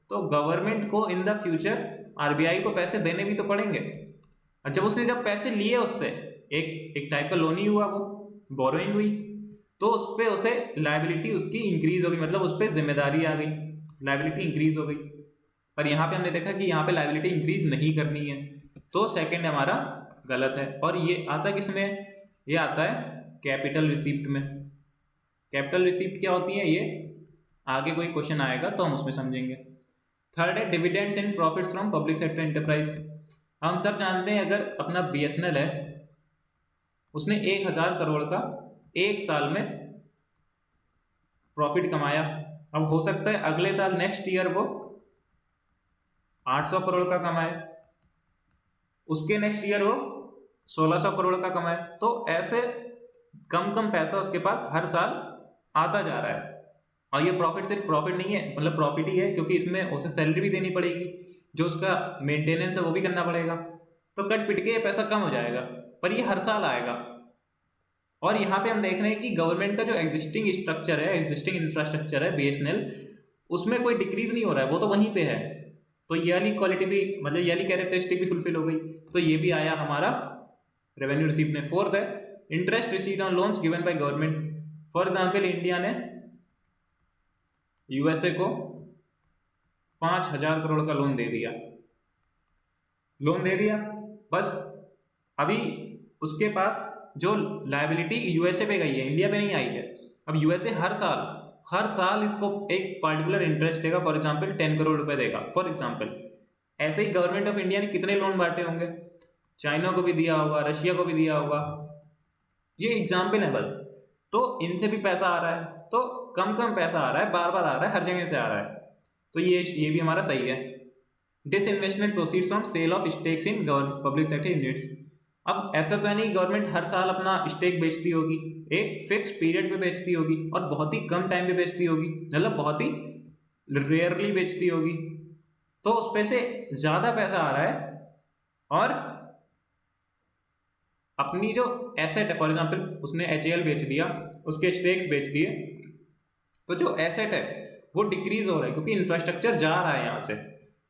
तो गवर्नमेंट को इन द फ्यूचर आरबीआई को पैसे देने भी तो पड़ेंगे। और जब पैसे लिए उससे, एक टाइप का लोन ही हुआ, वो बोरोइंग हुई, तो उस पर उसे लाइबिलिटी उसकी इंक्रीज हो गई, मतलब उस पर जिम्मेदारी आ गई, लाइबिलिटी इंक्रीज हो गई। पर यहाँ पे हमने देखा कि यहाँ पे लाइबिलिटी इंक्रीज नहीं करनी है, तो सेकंड हमारा गलत है। और ये आता किसमें? ये आता है कैपिटल रिसीप्ट में। कैपिटल रिसीप्ट क्या होती है, ये आगे कोई क्वेश्चन आएगा तो हम उसमें समझेंगे। थर्ड है dividends and profits from public sector enterprise. हम सब जानते हैं अगर अपना बीएसएनएल है, उसने 1000 करोड़ का एक साल में प्रॉफिट कमाया। अब हो सकता है अगले साल नेक्स्ट ईयर वो 800 करोड़ का कमाए, उसके नेक्स्ट ईयर वो 1600 करोड़ का कमाए। तो ऐसे कम पैसा उसके पास हर साल आता जा रहा है। और ये प्रॉफिट सिर्फ प्रॉफिट नहीं है, मतलब प्रॉफिट ही है, क्योंकि इसमें उसे सैलरी भी देनी पड़ेगी, जो उसका मेंटेनेंस है वो भी करना पड़ेगा। तो कट पिट के ये पैसा कम हो जाएगा, पर ये हर साल आएगा। और यहाँ पे हम देख रहे हैं कि गवर्नमेंट का जो एग्जिस्टिंग स्ट्रक्चर है, एग्जिस्टिंग इंफ्रास्ट्रक्चर है बीएसएनएल, उसमें कोई डिक्रीज नहीं हो रहा है, वो तो वहीं पे है। तो ये वाली क्वालिटी भी, मतलब ये वाली कैरेक्टरिस्टिक भी फुलफिल हो गई, तो ये भी आया हमारा रेवेन्यू रिसीप्ट में। फोर्थ है interest received on loans given by government. For example India ने यूएसए को 5000 करोड़ का लोन दे दिया, बस अभी उसके पास जो लायबिलिटी यूएसए पे गई है, इंडिया पे नहीं आई है। अब यूएसए हर साल इसको एक पर्टिकुलर इंटरेस्ट देगा, फॉर एग्जांपल 10 करोड़ रुपए देगा, फॉर एग्जांपल। ऐसे ही गवर्नमेंट ऑफ इंडिया ने कितने लोन बांटे होंगे, चाइना को भी दिया होगा, रशिया को भी दिया होगा, ये एग्जाम्पल है बस। तो इनसे भी पैसा आ रहा है, तो कम पैसा आ रहा है, बार बार आ रहा है, हर जगह से आ रहा है, तो ये भी हमारा सही है। Disinvestment proceeds from sale of stakes in public sector units. अब ऐसा तो है नहीं गवर्नमेंट हर साल अपना स्टेक बेचती होगी, एक फिक्स पीरियड पे बेचती होगी और बहुत ही कम टाइम पे बेचती होगी, मतलब बहुत ही रेयरली बेचती होगी, तो उस पे से ज्यादा पैसा आ रहा है। और अपनी जो एसेट है, फॉर एग्जांपल उसने एचएएल बेच दिया, उसके स्टेक्स बेच दिए, तो जो एसेट है वो डिक्रीज हो रहा है क्योंकि इंफ्रास्ट्रक्चर जा रहा है यहाँ से।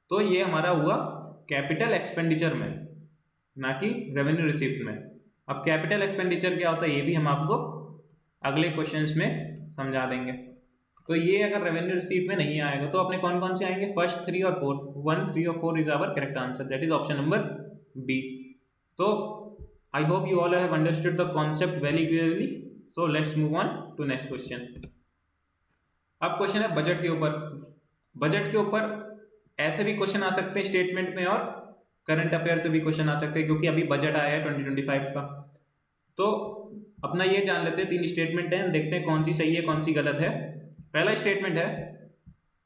तो ये हमारा हुआ कैपिटल एक्सपेंडिचर में, ना कि रेवेन्यू रिसीप्ट में। अब कैपिटल एक्सपेंडिचर क्या होता है ये भी हम आपको अगले क्वेश्चंस में समझा देंगे। तो ये अगर रेवेन्यू रिसीप्ट में नहीं आएगा तो अपने कौन कौन से आएंगे, फर्स्ट 3 और 4, 1, 3 और 4 is our correct answer, that is option number B. तो I hope you all have understood the concept very clearly. So let's move on to next question. अब क्वेश्चन है बजट के ऊपर। बजट के ऊपर ऐसे भी क्वेश्चन आ सकते हैं स्टेटमेंट में, और करंट अफेयर से भी क्वेश्चन आ सकते हैं, क्योंकि अभी बजट आया है 2025 का। तो अपना ये जान लेते हैं, 3 स्टेटमेंट हैं, देखते हैं कौन सी सही है कौन सी गलत है। पहला स्टेटमेंट है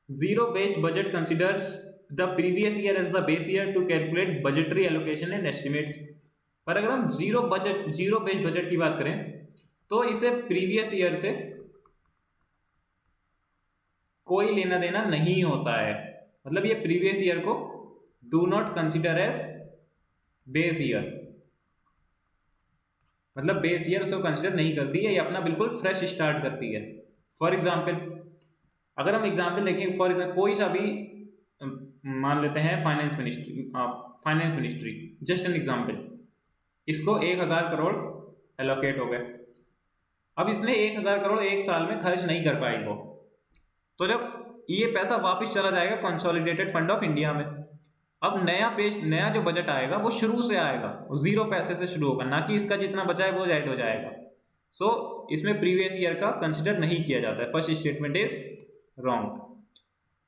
zero based budget considers the previous year as the base year to calculate budgetary allocation and estimates. पर अगर हम जीरो बेस्ड बजट की बात करें तो इसे प्रीवियस ईयर से कोई लेना देना नहीं होता है, मतलब ये प्रीवियस ईयर को do not consider as base year, मतलब बेस ईयर उसको कंसिडर नहीं करती है, ये अपना बिल्कुल फ्रेश स्टार्ट करती है। फॉर एग्जाम्पल अगर हम एग्जाम्पल देखें, फॉर एग्जाम्पल कोई सा भी मान लेते हैं finance ministry, just an example, इसको 1000 करोड़ एलोकेट हो गए। अब इसने 1000 करोड़ एक साल में खर्च नहीं कर पाई वो, तो जब ये पैसा वापस चला जाएगा कंसोलिडेटेड फंड ऑफ इंडिया में। अब नया जो बजट आएगा वो शुरू से आएगा, वो 0 पैसे से शुरू होगा, ना कि इसका जितना बचा है वो ऐड हो जाएगा। सो इसमें प्रीवियस ईयर का कंसिडर नहीं किया जाता है। First statement is wrong.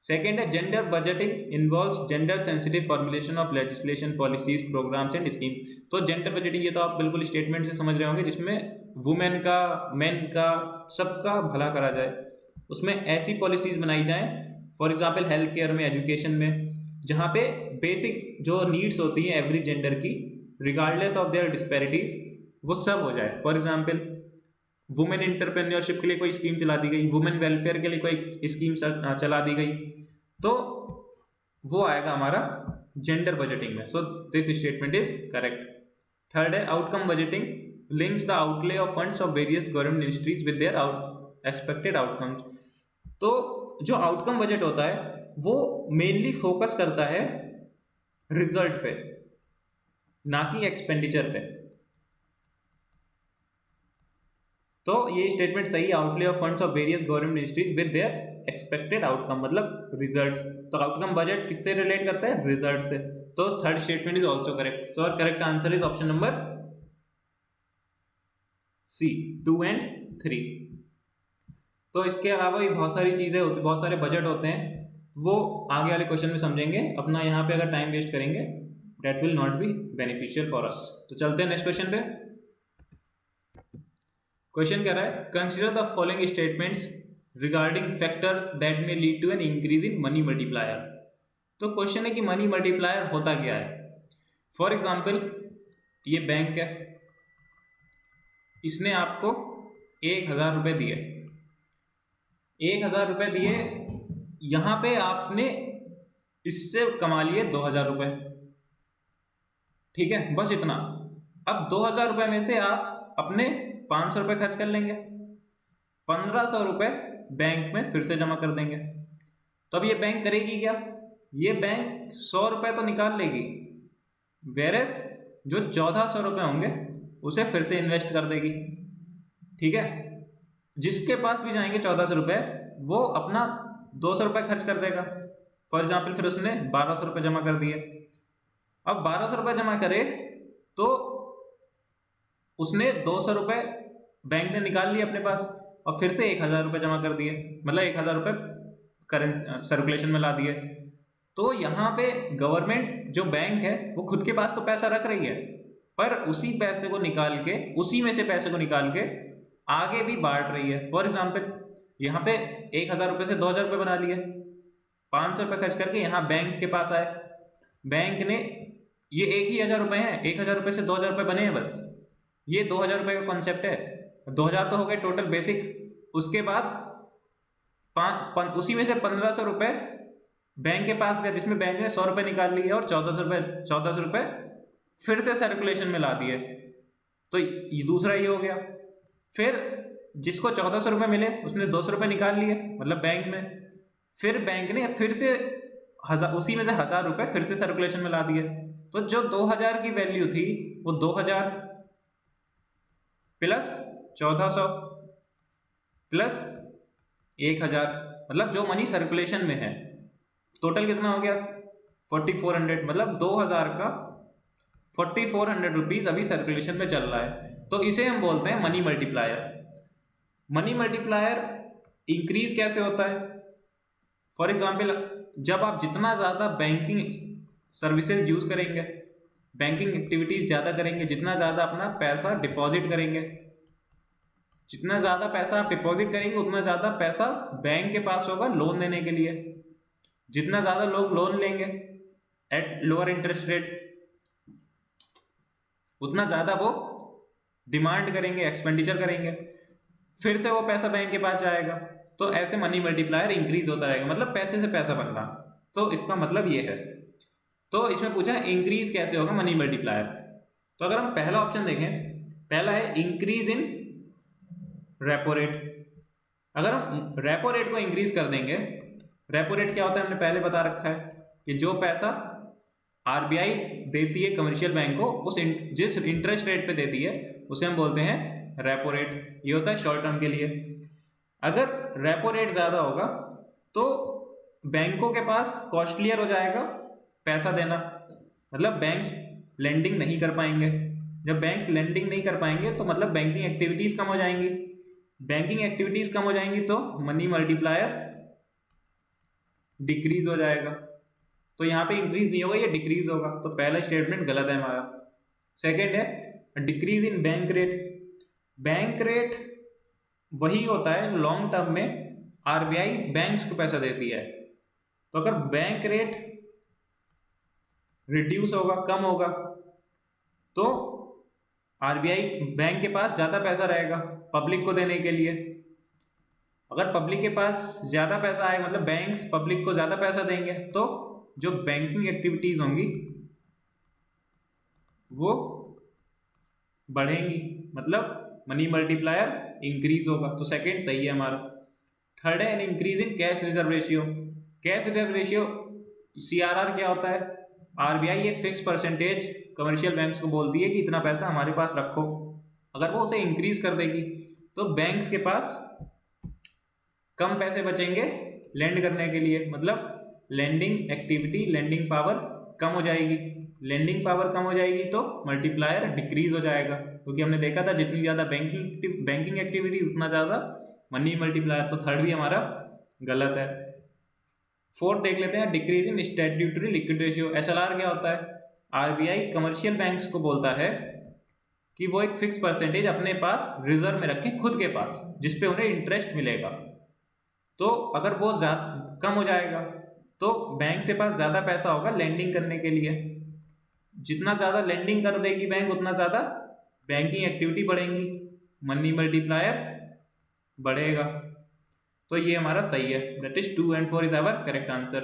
Second है gender budgeting involves gender sensitive formulation of legislation policies programmes and scheme. तो जेंडर बजटिंग ये तो आप बिल्कुल स्टेटमेंट से समझ रहे होंगे, जिसमें वुमेन का, मेन का, सबका भला करा जाए, उसमें ऐसी पॉलिसीज बनाई जाए, फॉर एग्जाम्पल हेल्थ केयर में, एजुकेशन में, जहाँ पे बेसिक जो नीड्स होती हैं एवरी जेंडर की, रिगार्डलेस ऑफ देयर डिस्पैरिटीज, वो सब हो जाए। फॉर एग्जाम्पल वुमेन इंटरप्रेन्योरशिप के लिए कोई स्कीम चला दी गई, वुमेन वेलफेयर के लिए कोई स्कीम चला दी गई। तो वो आएगा हमारा जेंडर बजटिंग में। So this statement is correct. Third है outcome budgeting links the outlay of funds of various government ministries with their expected outcomes. तो जो आउटकम बजट होता है वो मेनली फोकस करता है रिजल्ट पे, ना कि एक्सपेंडिचर पे। तो ये स्टेटमेंट सही है, outlay of funds of various government ministries with their expected outcome, मतलब रिजल्ट्स। तो आउटकम बजट किससे रिलेट करता है? रिजल्ट से। तो third statement is also correct. So our correct answer is option number C, 2 and 3। तो इसके अलावा भी बहुत सारी चीजें होती, बहुत सारे बजट होते हैं, वो आगे वाले क्वेश्चन में समझेंगे। अपना यहाँ पे अगर टाइम वेस्ट करेंगे that will not be beneficial for us. तो चलते हैं नेक्स्ट क्वेश्चन पे। क्वेश्चन कह रहा है consider the following statements regarding factors that may lead to an increase in money multiplier. तो क्वेश्चन है कि मनी मल्टीप्लायर होता क्या है। फॉर एग्जाम्पल ये बैंक है, इसने आपको 1000 रुपये दिए, 1000 रुपये दिए, यहां पे आपने इससे कमा लिए 2000 रुपये, ठीक है, बस इतना। अब 2000 रुपये में से आप अपने 500 रुपये खर्च कर लेंगे, 1500 रुपये बैंक में फिर से जमा कर देंगे। तो अब ये बैंक करेगी क्या? ये बैंक 100 रुपये तो निकाल लेगी, वेरेस जो 1400 रुपये होंगे उसे फिर से इन्वेस्ट कर देगी, ठीक है। जिसके पास भी जाएंगे 1400 रुपये वो अपना 200 रुपये खर्च कर देगा। फॉर एग्जाम्पल फिर उसने 1200 रुपये जमा कर दिए। अब 1200 रुपये जमा करे तो उसने 200 रुपये बैंक ने निकाल लिए अपने पास और फिर से 1000 रुपये जमा कर दिए, मतलब 1000 रुपये करेंसी सर्कुलेशन में ला दिए। तो यहाँ पे गवर्नमेंट जो बैंक है वो खुद के पास तो पैसा रख रही है, पर उसी पैसे को निकाल के, उसी में से पैसे को निकाल के आगे भी बांट रही है। फॉर एग्जाम्पल यहाँ पे 1000 रुपये से 2000 रुपये बना लिए, 500 रुपये खर्च करके यहाँ बैंक के पास आए, बैंक ने, ये एक ही 1000 रुपये हैं, 1000 रुपये से 2000 रुपये बने हैं बस, ये 2000 रुपये का कॉन्सेप्ट है। 2000 तो हो गए टोटल बेसिक, उसके बाद उसी में से 1500 रुपये बैंक के पास गए जिसमें बैंक ने 100 रुपये निकाल लिए और 1400 रुपये फिर से सर्कुलेशन में ला दिए। तो ये दूसरा ये हो गया। फिर जिसको 1400 रुपये मिले उसने 200 रुपये निकाल लिए, मतलब बैंक में, फिर बैंक ने फिर से उसी में से 1000 रुपये फिर से सर्कुलेशन में ला दिए। तो जो 2000 की वैल्यू थी वो 2000 प्लस 1400 प्लस 1000, मतलब जो मनी सर्कुलेशन में है टोटल कितना हो गया 4400, मतलब 2000 का 4400 रुपीज अभी सर्कुलेशन में चल रहा है। तो इसे हम बोलते हैं money multiplier. Money multiplier increase कैसे होता है? फॉर एग्जाम्पल जब आप जितना ज़्यादा बैंकिंग सर्विसेज यूज़ करेंगे, बैंकिंग एक्टिविटीज़ ज़्यादा करेंगे, जितना ज़्यादा अपना पैसा डिपॉजिट करेंगे, जितना ज़्यादा पैसा आप डिपॉजिट करेंगे उतना ज़्यादा पैसा बैंक के पास होगा लोन देने के लिए। जितना ज़्यादा लोग लोन लेंगे एट लोअर इंटरेस्ट रेट, उतना ज़्यादा वो डिमांड करेंगे, एक्सपेंडिचर करेंगे, फिर से वो पैसा बैंक के पास जाएगा। तो ऐसे मनी मल्टीप्लायर इंक्रीज होता रहेगा, मतलब पैसे से पैसा बनना। तो इसका मतलब ये है। तो इसमें पूछा है इंक्रीज कैसे होगा मनी मल्टीप्लायर। तो अगर हम पहला ऑप्शन देखें, पहला है इंक्रीज इन रेपो रेट। अगर हम रेपो रेट को इंक्रीज कर देंगे, रेपो रेट क्या होता है हमने पहले बता रखा है कि जो पैसा आरबीआई देती है कमर्शियल बैंक को, उस जिस इंटरेस्ट रेट पे देती है उसे हम बोलते हैं रेपो रेट। ये होता है शॉर्ट टर्म के लिए। अगर रेपो रेट ज़्यादा होगा तो बैंकों के पास कॉस्टलियर हो जाएगा पैसा देना, मतलब बैंक्स लेंडिंग नहीं कर पाएंगे। जब बैंक्स लेंडिंग नहीं कर पाएंगे तो मतलब बैंकिंग एक्टिविटीज़ कम हो जाएंगी। बैंकिंग एक्टिविटीज़ कम हो जाएंगी तो मनी मल्टीप्लायर डिक्रीज हो जाएगा। तो यहाँ पे इंक्रीज नहीं होगा, ये डिक्रीज होगा। तो पहला स्टेटमेंट गलत है हमारा। सेकेंड है decrease in bank rate. Bank rate वही होता है लॉन्ग टर्म में आरबीआई बैंक्स को पैसा देती है। तो अगर बैंक रेट रिड्यूस होगा, कम होगा, तो आरबीआई बैंक के पास ज़्यादा पैसा रहेगा पब्लिक को देने के लिए। अगर पब्लिक के पास ज़्यादा पैसा आए, मतलब बैंक्स पब्लिक को ज़्यादा पैसा देंगे, तो जो बैंकिंग एक्टिविटीज होंगी वो बढ़ेंगी, मतलब मनी मल्टीप्लायर इंक्रीज होगा। तो सेकंड सही है हमारा। थर्ड है N increase in cash reserve ratio. Cash reserve ratio CRR क्या होता है? RBI एक फिक्स परसेंटेज कमर्शियल बैंक्स को बोलती है कि इतना पैसा हमारे पास रखो। अगर वो उसे इंक्रीज कर देगी तो बैंक्स के पास कम पैसे बचेंगे लेंड करने के लिए, मतलब लेंडिंग एक्टिविटी, लेंडिंग पावर कम हो जाएगी। लेंडिंग पावर कम हो जाएगी तो मल्टीप्लायर डिक्रीज हो जाएगा, क्योंकि हमने देखा था जितनी ज़्यादा बैंकिंग एक्टिविटी उतना ज़्यादा मनी मल्टीप्लायर। तो थर्ड भी हमारा गलत है। फोर्थ देख लेते हैं, decrease in statutory liquid ratio. SLR क्या होता है? RBI कमर्शियल बैंक्स को बोलता है कि वो एक फिक्स परसेंटेज अपने पास रिजर्व में रखें खुद के पास, जिसपे उन्हें इंटरेस्ट मिलेगा। तो अगर वो कम हो जाएगा तो बैंक के पास ज़्यादा पैसा होगा लेंडिंग करने के लिए। जितना ज़्यादा लेंडिंग कर देगी बैंक उतना ज़्यादा बैंकिंग एक्टिविटी बढ़ेंगी, मनी मल्टीप्लायर बढ़ेगा। तो ये हमारा सही है, that is 2 and 4 is our correct answer.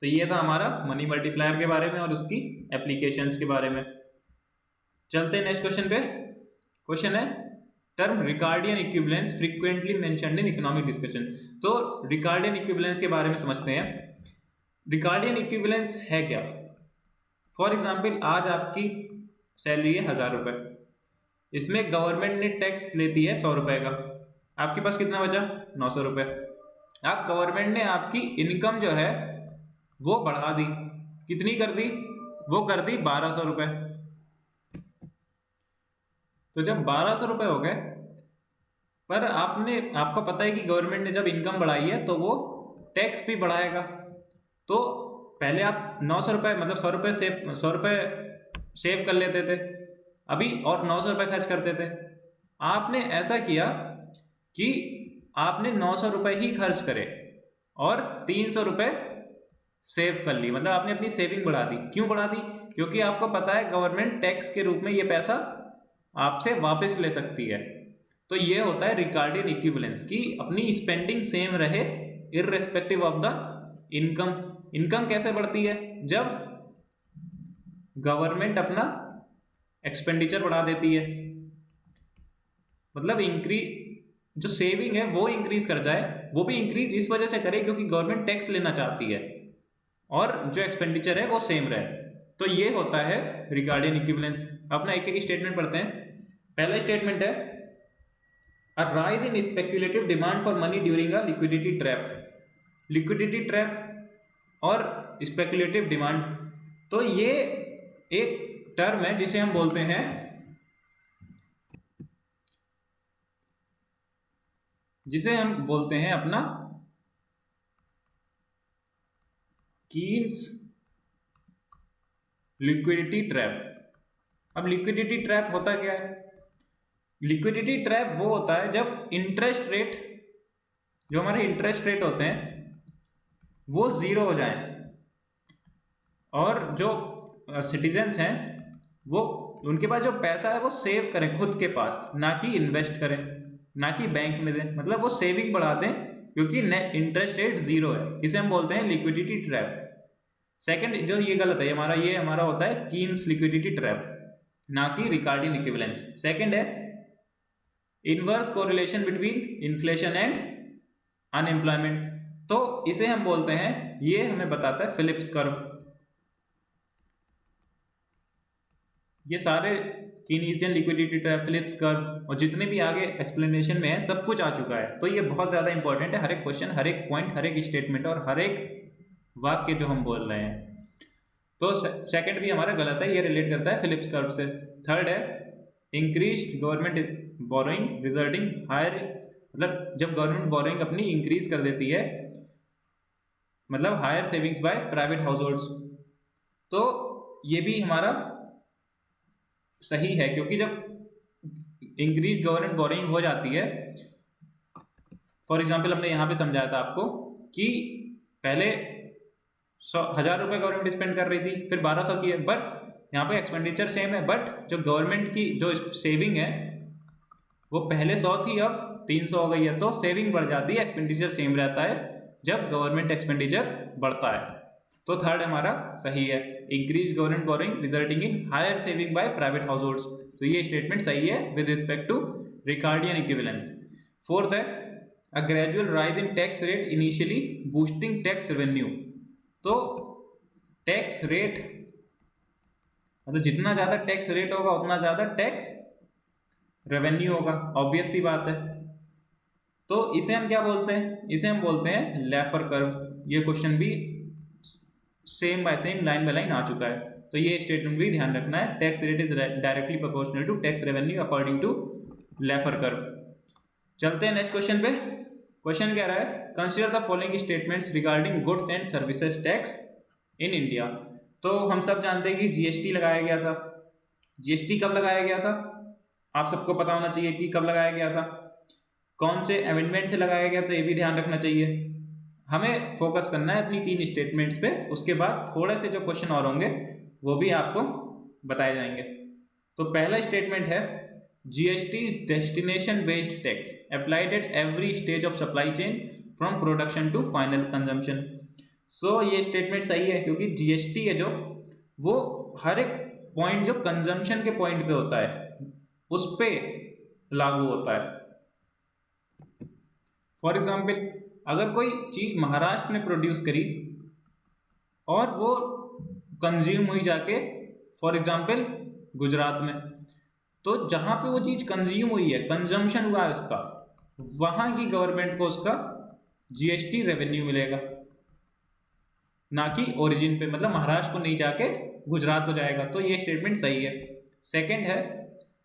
तो ये था हमारा मनी मल्टीप्लायर के बारे में और उसकी एप्लीकेशंस के बारे में। चलते हैं नेक्स्ट क्वेश्चन पे। क्वेश्चन है term Ricardian equivalence frequently mentioned in economic discussion. तो रिकार्डियन इक्विवेलेंस के बारे में समझते हैं। रिकार्डियन इक्विवेलेंस है क्या? फॉर एग्जाम्पल आज आपकी सैलरी है 1000 रुपये, इसमें गवर्नमेंट ने टैक्स लेती है 100 रुपये का, आपके पास कितना बचा? 900 रुपये। अब गवर्नमेंट ने आपकी इनकम जो है वो बढ़ा दी, कितनी कर दी? वो कर दी 1200 रुपये। तो जब 1200 रुपये हो गए, पर आपको पता है कि गवर्नमेंट ने जब इनकम बढ़ाई है तो वो टैक्स भी बढ़ाएगा। तो पहले आप 900 रुपये मतलब 100 रुपये सेव कर लेते थे अभी, और 900 रुपये खर्च करते थे। आपने ऐसा किया कि आपने 900 रुपये ही खर्च करे और 300 रुपये सेव कर ली, मतलब आपने अपनी सेविंग बढ़ा दी। क्यों बढ़ा दी? क्योंकि आपको पता है गवर्नमेंट टैक्स के रूप में ये पैसा आपसे वापस ले सकती है। तो ये होता है रिकार्डियन इक्विवेलेंस, कि अपनी स्पेंडिंग सेम रहे irrespective of the income. Income कैसे बढ़ती है? जब गवर्नमेंट अपना एक्सपेंडिचर बढ़ा देती है, मतलब जो सेविंग है वो इंक्रीज कर जाए, वो भी इंक्रीज इस वजह से करे क्योंकि गवर्नमेंट टैक्स लेना चाहती है और जो एक्सपेंडिचर है वो सेम रहे। तो ये होता है रिकार्डियन इक्विवेलेंस। अपना एक एक स्टेटमेंट पढ़ते हैं। पहला स्टेटमेंट है a rise in speculative demand for money during a liquidity trap. Liquidity trap और स्पेक्युलेटिव डिमांड, तो ये एक टर्म है जिसे हम बोलते हैं अपना कीन्स लिक्विडिटी ट्रैप। अब लिक्विडिटी ट्रैप होता क्या है? लिक्विडिटी ट्रैप वो होता है जब इंटरेस्ट रेट, जो हमारे इंटरेस्ट रेट होते हैं वो जीरो हो जाए और जो सिटीजन्स हैं वो उनके पास जो पैसा है वो सेव करें खुद के पास, ना कि इन्वेस्ट करें, ना कि बैंक में दें, मतलब वो सेविंग बढ़ा दें क्योंकि नेट इंटरेस्ट रेट जीरो है। इसे हम बोलते हैं लिक्विडिटी ट्रैप। सेकंड जो ये गलत है, ये हमारा होता है कीन्स लिक्विडिटी ट्रैप, ना कि रिकार्डियन इक्विवेलेंस। सेकंड है inverse correlation between inflation and unemployment. तो इसे हम बोलते हैं, ये हमें बताता है फिलिप्स कर्व। ये सारे कीनीसियन लिक्विडिटी ट्रैप, फिलिप्स कर्व और जितने भी आगे एक्सप्लेनेशन में है सब कुछ आ चुका है। तो ये बहुत ज़्यादा इंपॉर्टेंट है, हर एक क्वेश्चन, हर एक पॉइंट, हर एक स्टेटमेंट और हर एक वाक्य जो हम बोल रहे हैं। तो सेकंड भी हमारा गलत है, ये रिलेट करता है फिलिप्स कर्व से। थर्ड है increase government borrowing resulting higher, मतलब जब गवर्नमेंट बोरोइंग अपनी इंक्रीज कर देती है, मतलब higher savings by private households. तो ये भी हमारा सही है क्योंकि जब इंक्रीज गवर्नमेंट बोरोइंग हो जाती है, फॉर एग्जाम्पल हमने यहाँ पे समझाया था आपको कि पहले 1000 रुपये गवर्नमेंट स्पेंड कर रही थी, फिर 1200 की है, बट यहाँ पे एक्सपेंडिचर सेम है, बट जो गवर्नमेंट की जो सेविंग है वो पहले 100 थी अब 300 हो गई है। तो सेविंग बढ़ जाती है, एक्सपेंडिचर सेम रहता है जब गवर्नमेंट एक्सपेंडिचर बढ़ता है। तो थर्ड हमारा सही है, increase government borrowing resulting in higher saving by private households. तो ये स्टेटमेंट सही है with respect to Ricardian equivalence. Fourth है a gradual rise in tax rate initially boosting tax revenue. तो टैक्स रेट मतलब जितना ज्यादा टैक्स रेट होगा उतना ज्यादा टैक्स रेवेन्यू होगा, ऑब्वियस सी बात है। तो इसे हम क्या बोलते हैं, इसे हम बोलते हैं लेफर कर्व। ये क्वेश्चन भी same by same line by line आ चुका है, तो ये स्टेटमेंट भी ध्यान रखना है, tax rate is directly proportional to tax revenue according to Laffer curve. चलते हैं नेक्स्ट क्वेश्चन पे। क्वेश्चन क्या रहा है, consider the following statements regarding goods and services tax in India. तो हम सब जानते हैं कि जीएसटी लगाया गया था। जीएसटी कब लगाया गया था, आप सबको पता होना चाहिए कि कब लगाया गया था, कौन से अमेंडमेंट से लगाया गया, तो ये भी ध्यान रखना चाहिए। हमें फोकस करना है अपनी 3 स्टेटमेंट्स पे, उसके बाद थोड़े से जो क्वेश्चन और होंगे वो भी आपको बताए जाएंगे। तो पहला स्टेटमेंट है GST is destination based tax applied at every stage of supply chain from production to final consumption. So ये स्टेटमेंट सही है क्योंकि जीएसटी है जो वो हर एक पॉइंट जो कंजम्पशन के पॉइंट पे होता है उस पे लागू होता है। फॉर एग्जाम्पल अगर कोई चीज महाराष्ट्र में प्रोड्यूस करी और वो कंज्यूम हुई जाके फॉर एग्जाम्पल गुजरात में, तो जहां पे वो चीज कंज्यूम हुई है, कंजम्पशन हुआ है उसका, वहां की गवर्नमेंट को उसका जीएसटी रेवेन्यू मिलेगा, ना कि ओरिजिन पे, मतलब महाराष्ट्र को नहीं जाके गुजरात को जाएगा। तो ये स्टेटमेंट सही है। सेकंड है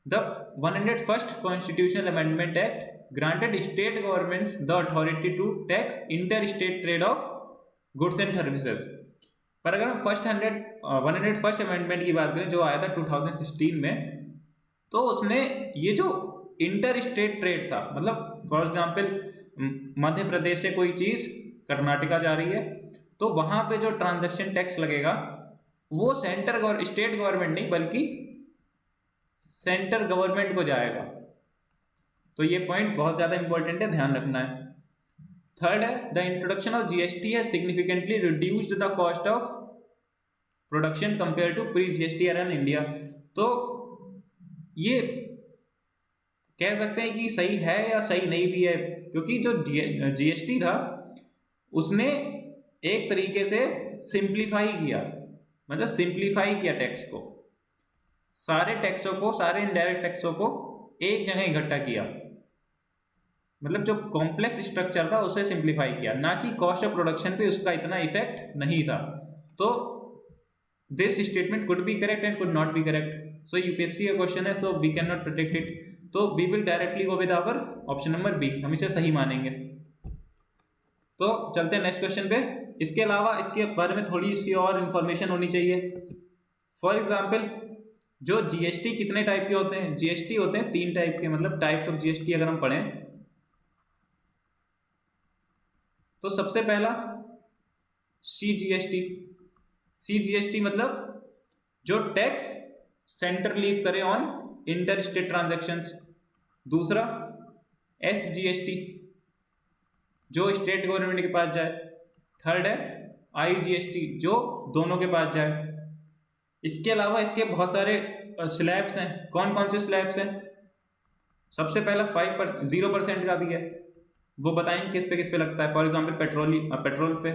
the 101st constitutional amendment act granted state governments the authority to tax interstate trade of goods and services। पर अगर हम 101st अमेंडमेंट की बात करें जो आया था 2016 में, तो उसने ये जो इंटर स्टेट ट्रेड था, मतलब फॉर एग्जाम्पल मध्य प्रदेश से कोई चीज कर्नाटका जा रही है, तो वहां पे जो ट्रांजैक्शन टैक्स लगेगा वो स्टेट गवर्नमेंट नहीं बल्कि सेंटर गवर्नमेंट को जाएगा। तो ये पॉइंट बहुत ज्यादा इंपॉर्टेंट है, ध्यान रखना है। थर्ड है the introduction of GST has significantly reduced the cost of production compare to pre GST era in India. तो ये कह सकते हैं कि सही है या सही नहीं भी है, क्योंकि जो जीएसटी था उसने एक तरीके से सिंप्लीफाई किया, मतलब सिंप्लीफाई किया टैक्स को, सारे टैक्सों को, सारे इनडायरेक्ट टैक्सों को एक जगह इकट्ठा किया, मतलब जो कॉम्प्लेक्स स्ट्रक्चर था उसे सिंप्लीफाई किया, ना कि कॉस्ट ऑफ प्रोडक्शन पे उसका इतना इफेक्ट नहीं था। तो this statement could be correct and could not be correct. So UPSC का क्वेश्चन है, so we can not protect it, तो we will directly go with our option number B, हम इसे सही मानेंगे। तो चलते हैं नेक्स्ट क्वेश्चन पे। इसके अलावा इसके बारे में थोड़ी सी और इंफॉर्मेशन होनी चाहिए। फॉर एग्जाम्पल जो जीएसटी कितने टाइप के होते हैं, जीएसटी होते हैं 3 टाइप के, मतलब टाइप्स ऑफ जीएसटी अगर हम पढ़ें तो सबसे पहला सीजीएसटी। सीजीएसटी मतलब जो टैक्स सेंटर लीव करे ऑन इंटर स्टेट ट्रांजैक्शंस। दूसरा एसजीएसटी जो स्टेट गवर्नमेंट के पास जाए। थर्ड है आईजीएसटी जो दोनों के पास जाए। इसके अलावा इसके बहुत सारे स्लैब्स हैं। कौन कौन से स्लैब्स हैं? सबसे पहला 0% का भी है, वो बताएंगे किस पे लगता है। फॉर एग्जाम्पल पेट्रोल पे,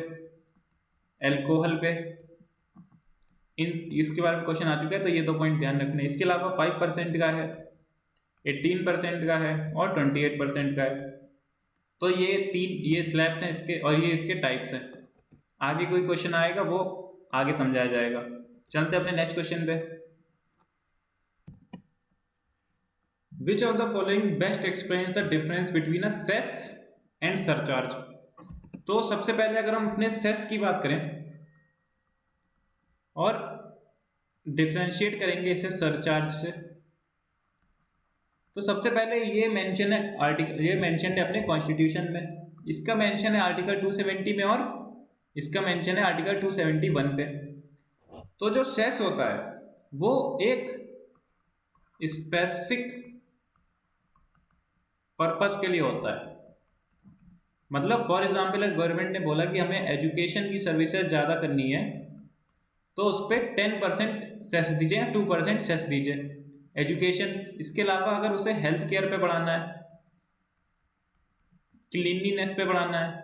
एल्कोहल पे, इसके बारे में क्वेश्चन आ चुका है, तो ये 2 पॉइंट ध्यान रखने। इसके अलावा 5% का है, 18% का है और 28% का है। तो ये स्लैब्स हैं इसके, और ये इसके टाइप्स हैं। आगे कोई क्वेश्चन आएगा वो आगे समझाया जाएगा। चलते अपने नेक्स्ट क्वेश्चन पे। Which of the following best explains the difference between a cess and surcharge? तो सबसे पहले अगर हम अपने सेस की बात करें और डिफरेंशिएट करेंगे इसे सरचार्ज से, तो सबसे पहले ये मेंशन है आर्टिकल, ये मेंशन है अपने कॉन्स्टिट्यूशन में, इसका मेंशन है आर्टिकल 270 में और इसका मेंशन है आर्टिकल 271 पे। तो जो सेस होता है वो एक स्पेसिफिक पर्पस के लिए होता है, मतलब फॉर एग्जाम्पल गवर्नमेंट ने बोला कि हमें एजुकेशन की सर्विसेज ज़्यादा करनी है, तो उस पर 10% सेस दीजिए या 2% सेस दीजिए एजुकेशन। इसके अलावा अगर उसे हेल्थ केयर पे बढ़ाना है, क्लीनलीनेस पे बढ़ाना है,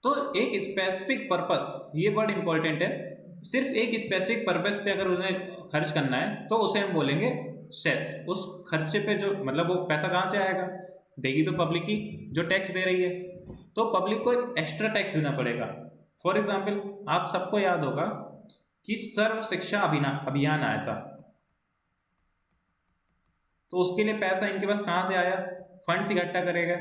तो एक स्पेसिफिक पर्पस, ये वर्ड इंपॉर्टेंट है, सिर्फ एक स्पेसिफिक पर्पस पे अगर उन्हें खर्च करना है तो उसे हम बोलेंगे सेस। उस खर्चे पे जो मतलब वो पैसा कहाँ से आएगा, देगी तो पब्लिक ही, जो टैक्स दे रही है, तो पब्लिक को एक एक्स्ट्रा टैक्स देना पड़ेगा। फॉर एग्जाम्पल आप सबको याद होगा कि सर्व शिक्षा अभियान आया था, तो उसके लिए पैसा इनके पास कहाँ से आया, फंड्स इकट्ठा करेगा।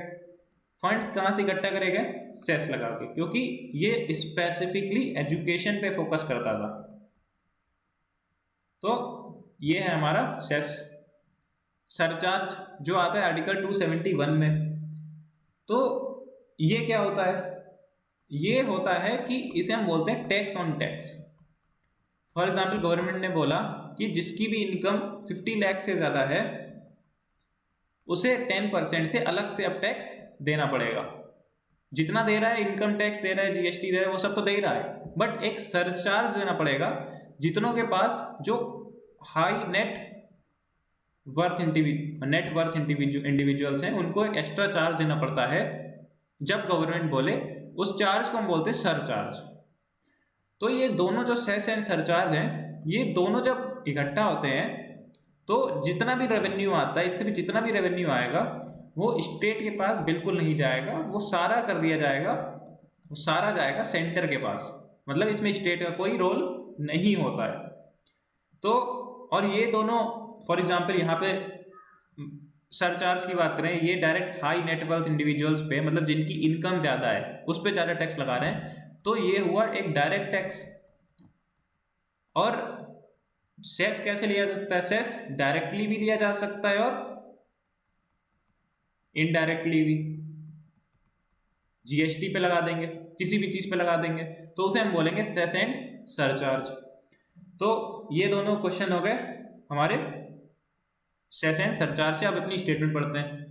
फंड्स कहाँ से इकट्ठा करेगा, सेस लगा के, क्योंकि ये स्पेसिफिकली एजुकेशन पे फोकस करता था। तो ये है हमारा सेस। सरचार्ज जो आता है आर्टिकल 271 में, तो ये क्या होता है, ये होता है कि इसे हम बोलते हैं tax on tax. For example government ने बोला कि जिसकी भी इनकम 50 लाख से ज़्यादा है उसे 10% से अलग से अब टैक्स देना पड़ेगा। जितना दे रहा है, इनकम टैक्स दे रहा है, जीएसटी दे रहा है, वो सब तो दे ही रहा है, बट एक सरचार्ज देना पड़ेगा जितनों के पास जो हाई नेट वर्थ इंडिविजुअल्स हैं, उनको एक एक्स्ट्रा चार्ज देना पड़ता है। जब गवर्नमेंट बोले उस चार्ज को हम बोलते हैं सरचार्ज। तो ये दोनों जो सेस एंड सरचार्ज हैं, ये दोनों जब इकट्ठा होते हैं तो जितना भी रेवेन्यू आता है, इससे भी जितना भी रेवेन्यू आएगा वो स्टेट के पास बिल्कुल नहीं जाएगा, वो सारा कर दिया जाएगा, वो सारा जाएगा सेंटर के पास। मतलब इसमें स्टेट का कोई रोल नहीं होता है। तो और ये दोनों फॉर एग्जांपल यहाँ पे सरचार्ज की बात करें, ये डायरेक्ट हाई नेटवर्थ इंडिविजुअल्स पे, मतलब जिनकी इनकम ज़्यादा है उस पर ज़्यादा टैक्स लगा रहे हैं, तो ये हुआ एक डायरेक्ट टैक्स। और सेस कैसे लिया जा सकता है, सेस डायरेक्टली भी लिया जा सकता है और इनडायरेक्टली भी। जीएसटी पे लगा देंगे, किसी भी चीज पे लगा देंगे, तो उसे हम बोलेंगे सेस एंड सरचार्ज। तो ये दोनों क्वेश्चन हो गए हमारे सेस एंड सरचार्ज से। अब अपनी स्टेटमेंट पढ़ते हैं।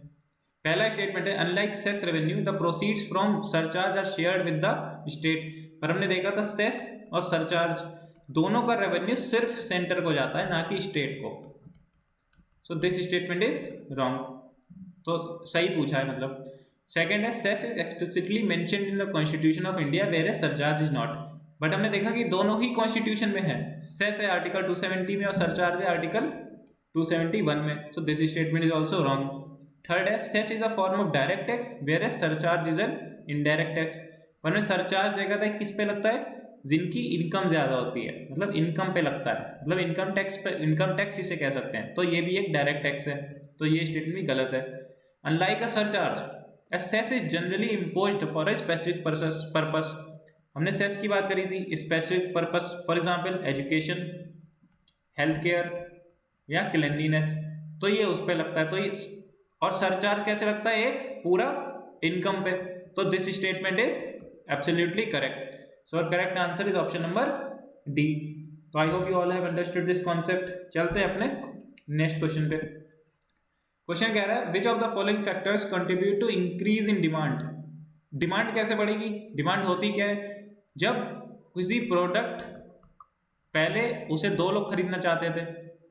पहला स्टेटमेंट है, unlike cess revenue the proceeds from surcharge are shared with the state. पर हमने देखा था सेस और सरचार्ज दोनों का रेवेन्यू सिर्फ सेंटर को जाता है, ना कि स्टेट को। So this statement is wrong, तो सही पूछा है मतलब। सेकेंड है, cess is explicitly mentioned in the constitution of India whereas surcharge is not. But हमने देखा कि दोनों ही कॉन्स्टिट्यूशन में है, सेस है आर्टिकल 270 में और सरचार्ज है आर्टिकल 271 में। So this statement is also wrong. Third है, cess is a form of direct tax whereas surcharge is an indirect tax. हमने सरचार्ज देखा था किस पे लगता है, जिनकी इनकम ज्यादा होती है, मतलब इनकम पे लगता है, मतलब इनकम टैक्स पे, इनकम टैक्स इसे कह सकते हैं। तो ये भी एक डायरेक्ट टैक्स है, तो ये स्टेटमेंट भी गलत है। Unlike a surcharge, a cess is generally imposed for a specific purpose। हमने सेस की बात करी थी, specific purpose, for example education, health care या क्लीनलीनेस, तो ये उस पर लगता है। तो ये और सरचार्ज कैसे लगता है, एक पूरा इनकम पे। तो this statement is absolutely correct. So correct answer is option number D. तो I hope you all have understood this concept. चलते हैं अपने नेक्स्ट क्वेश्चन पे। क्वेश्चन कह रहा है, which of the following factors contribute to increase in demand. Demand कैसे बढ़ेगी, डिमांड होती क्या है, जब किसी प्रोडक्ट पहले उसे 2 लोग खरीदना चाहते थे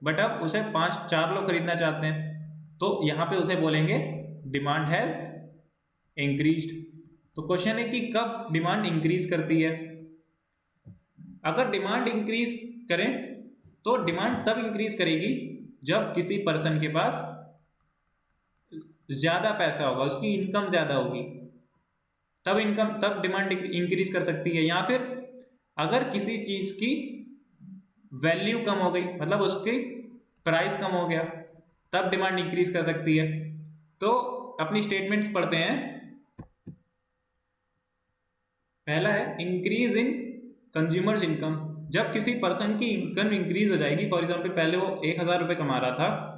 बट अब उसे 5-4 लोग खरीदना चाहते हैं, तो यहाँ पे उसे बोलेंगे डिमांड हैज इंक्रीज्ड। तो क्वेश्चन है कि कब डिमांड इंक्रीज करती है। अगर डिमांड इंक्रीज करें तो डिमांड तब इंक्रीज करेगी जब किसी पर्सन के पास ज्यादा पैसा होगा, उसकी इनकम ज्यादा होगी, तब डिमांड इंक्रीज कर सकती है। या फिर अगर किसी चीज की वैल्यू कम हो गई, मतलब उसकी प्राइस कम हो गया, तब डिमांड इंक्रीज कर सकती है। तो अपनी स्टेटमेंट्स पढ़ते हैं। पहला है, इंक्रीज इन कंज्यूमर्स इनकम। जब किसी पर्सन की इनकम इंक्रीज हो जाएगी, फॉर एग्जाम्पल पहले वो 1000 रुपये कमा रहा था,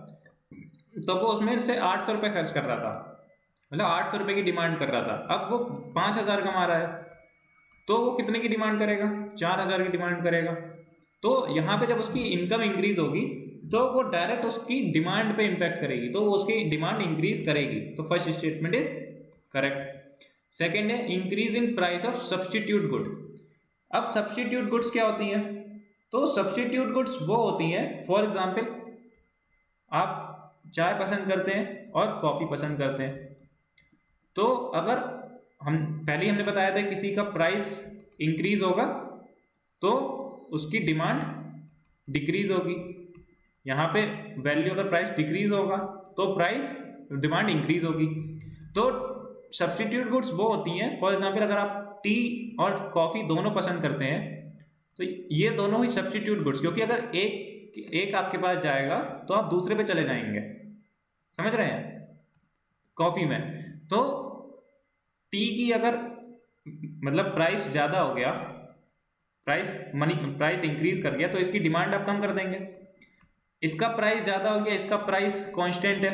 तो वो उसमें से 800 रुपये खर्च कर रहा था, मतलब 800 रुपये की डिमांड कर रहा था। अब वो 5000 कमा रहा है, तो वो कितने की डिमांड करेगा, 4000 की डिमांड करेगा। तो यहाँ पे जब उसकी इनकम इंक्रीज होगी तो वो डायरेक्ट उसकी डिमांड पे इम्पैक्ट करेगी, तो वो उसकी डिमांड इंक्रीज करेगी। तो first statement is correct. Second है increase in price of substitute good. अब सब्सटीट्यूट गुड्स क्या होती हैं? तो सब्सटीट्यूट गुड्स वो होती हैं, फॉर एग्जाम्पल आप चाय पसंद करते हैं और कॉफ़ी पसंद करते हैं, तो अगर हम पहले हमने बताया था किसी का प्राइस इंक्रीज होगा तो उसकी डिमांड डिक्रीज होगी। यहाँ पे वैल्यू अगर प्राइस डिक्रीज होगा तो प्राइस डिमांड इंक्रीज होगी। तो सब्सटीट्यूट गुड्स वो होती हैं, फॉर एग्जांपल अगर आप टी और कॉफ़ी दोनों पसंद करते हैं तो ये दोनों ही सब्सटीट्यूट गुड्स, क्योंकि अगर एक आपके पास जाएगा तो आप दूसरे पे चले जाएंगे, समझ रहे हैं? कॉफ़ी में तो टी की अगर मतलब प्राइस ज़्यादा हो गया, प्राइस इंक्रीज कर गया तो इसकी डिमांड आप कम कर देंगे। इसका प्राइस ज़्यादा हो गया, इसका प्राइस कांस्टेंट है,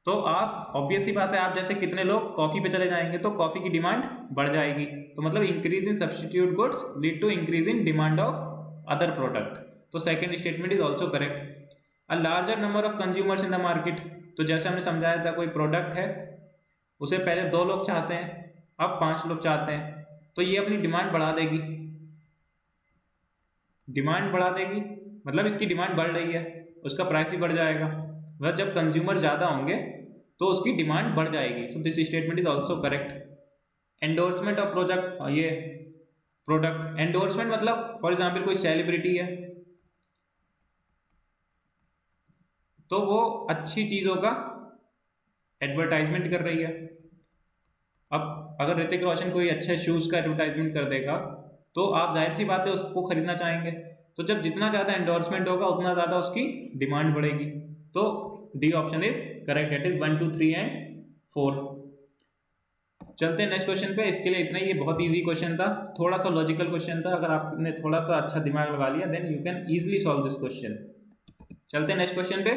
तो आप ऑब्वियस सी बात है आप जैसे कितने लोग कॉफ़ी पे चले जाएंगे तो कॉफ़ी की डिमांड बढ़ जाएगी। तो मतलब increase in substitute goods lead to increase in demand of other product. तो second statement is also correct. A larger number of consumers in the market, तो जैसे हमने समझाया था कोई प्रोडक्ट है उसे पहले 2 लोग चाहते हैं, अब 5 लोग चाहते हैं, तो ये अपनी डिमांड बढ़ा देगी। डिमांड बढ़ा देगी मतलब इसकी डिमांड बढ़ रही है, उसका प्राइस ही बढ़ जाएगा। मतलब जब कंज्यूमर ज़्यादा होंगे तो उसकी डिमांड बढ़ जाएगी। सो this statement is also correct. Endorsement of product endorsement मतलब फॉर एग्जाम्पल कोई सेलिब्रिटी है तो वो अच्छी चीज़ों का एडवर्टाइजमेंट कर रही है। अब अगर ऋतिक रोशन कोई अच्छे शूज़ का एडवर्टाइजमेंट कर देगा तो आप जाहिर सी बात है उसको खरीदना चाहेंगे। तो जब जितना ज़्यादा एंडोर्समेंट होगा उतना ज़्यादा उसकी डिमांड बढ़ेगी। तो D option is correct, it is 1 2 3 and 4। चलते हैं नेक्स्ट क्वेश्चन पे। इसके लिए इतना ही, ये बहुत इजी क्वेश्चन था, थोड़ा सा लॉजिकल क्वेश्चन था। अगर आपने थोड़ा सा अच्छा दिमाग लगा लिया then you can easily solve this question. चलते हैं नेक्स्ट क्वेश्चन पे।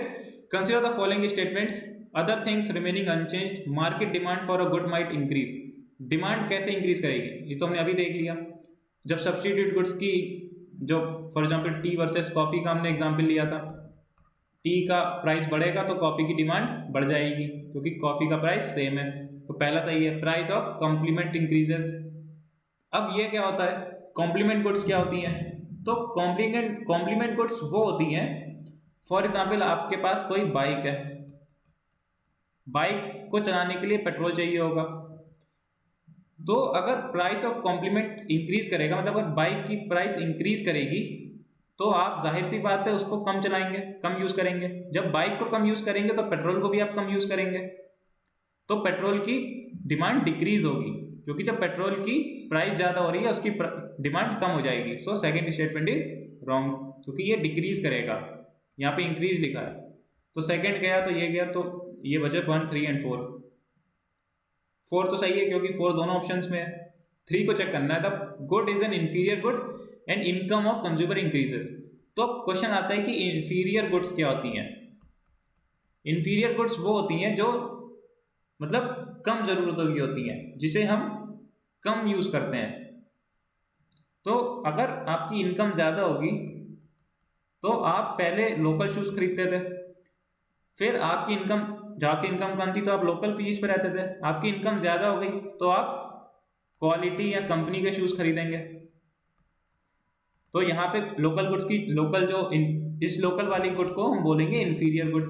Consider the following statements, other things remaining unchanged, market demand for a good might increase. Demand कैसे इंक्रीज करेगी ये तो हमने अभी देख लिया। जब सब्सटीट्यूट गुड्स की, जो for example T versus coffee का हमने एग्जांपल लिया था, टी का प्राइस बढ़ेगा तो कॉफ़ी की डिमांड बढ़ जाएगी क्योंकि कॉफ़ी का प्राइस सेम है। तो पहला सही है, प्राइस ऑफ कॉम्प्लीमेंट इंक्रीजेस। अब ये क्या होता है, कॉम्प्लीमेंट गुड्स क्या होती हैं? तो कॉम्प्लीमेंट गुड्स वो होती हैं, फॉर एग्जांपल आपके पास कोई बाइक है, बाइक को चलाने के लिए पेट्रोल चाहिए होगा, तो अगर प्राइस ऑफ कॉम्प्लीमेंट इंक्रीज करेगा मतलब अगर बाइक की प्राइस इंक्रीज करेगी तो आप जाहिर सी बात है उसको कम चलाएंगे, कम यूज़ करेंगे। जब बाइक को कम यूज़ करेंगे तो पेट्रोल को भी आप कम यूज़ करेंगे, तो पेट्रोल की डिमांड डिक्रीज होगी क्योंकि जब पेट्रोल की प्राइस ज़्यादा हो रही है उसकी डिमांड कम हो जाएगी। So second statement is wrong क्योंकि ये डिक्रीज करेगा, यहाँ पे इंक्रीज लिखा है। तो सेकेंड गया तो ये गया, तो ये बचे 1 3 एंड 4। 4 तो सही है क्योंकि 4 दोनों ऑप्शंस में है। 3 को चेक करना है, the good is an inferior good and income of consumer increases. तो क्वेश्चन आता है कि इंफीरियर गुड्स क्या होती हैं? इंफीरियर गुड्स वो होती हैं जो मतलब कम ज़रूरतों की होती हैं, जिसे हम कम यूज़ करते हैं। तो अगर आपकी इनकम ज़्यादा होगी तो आप पहले लोकल शूज़ खरीदते थे, फिर आपकी इनकम कम थी तो आप लोकल पीस पे रहते थे, आपकी इनकम ज़्यादा हो गई तो आप क्वालिटी या कंपनी के शूज़ खरीदेंगे। तो यहाँ पे लोकल गुड्स की इस लोकल वाली गुड को हम बोलेंगे इंफीरियर गुड।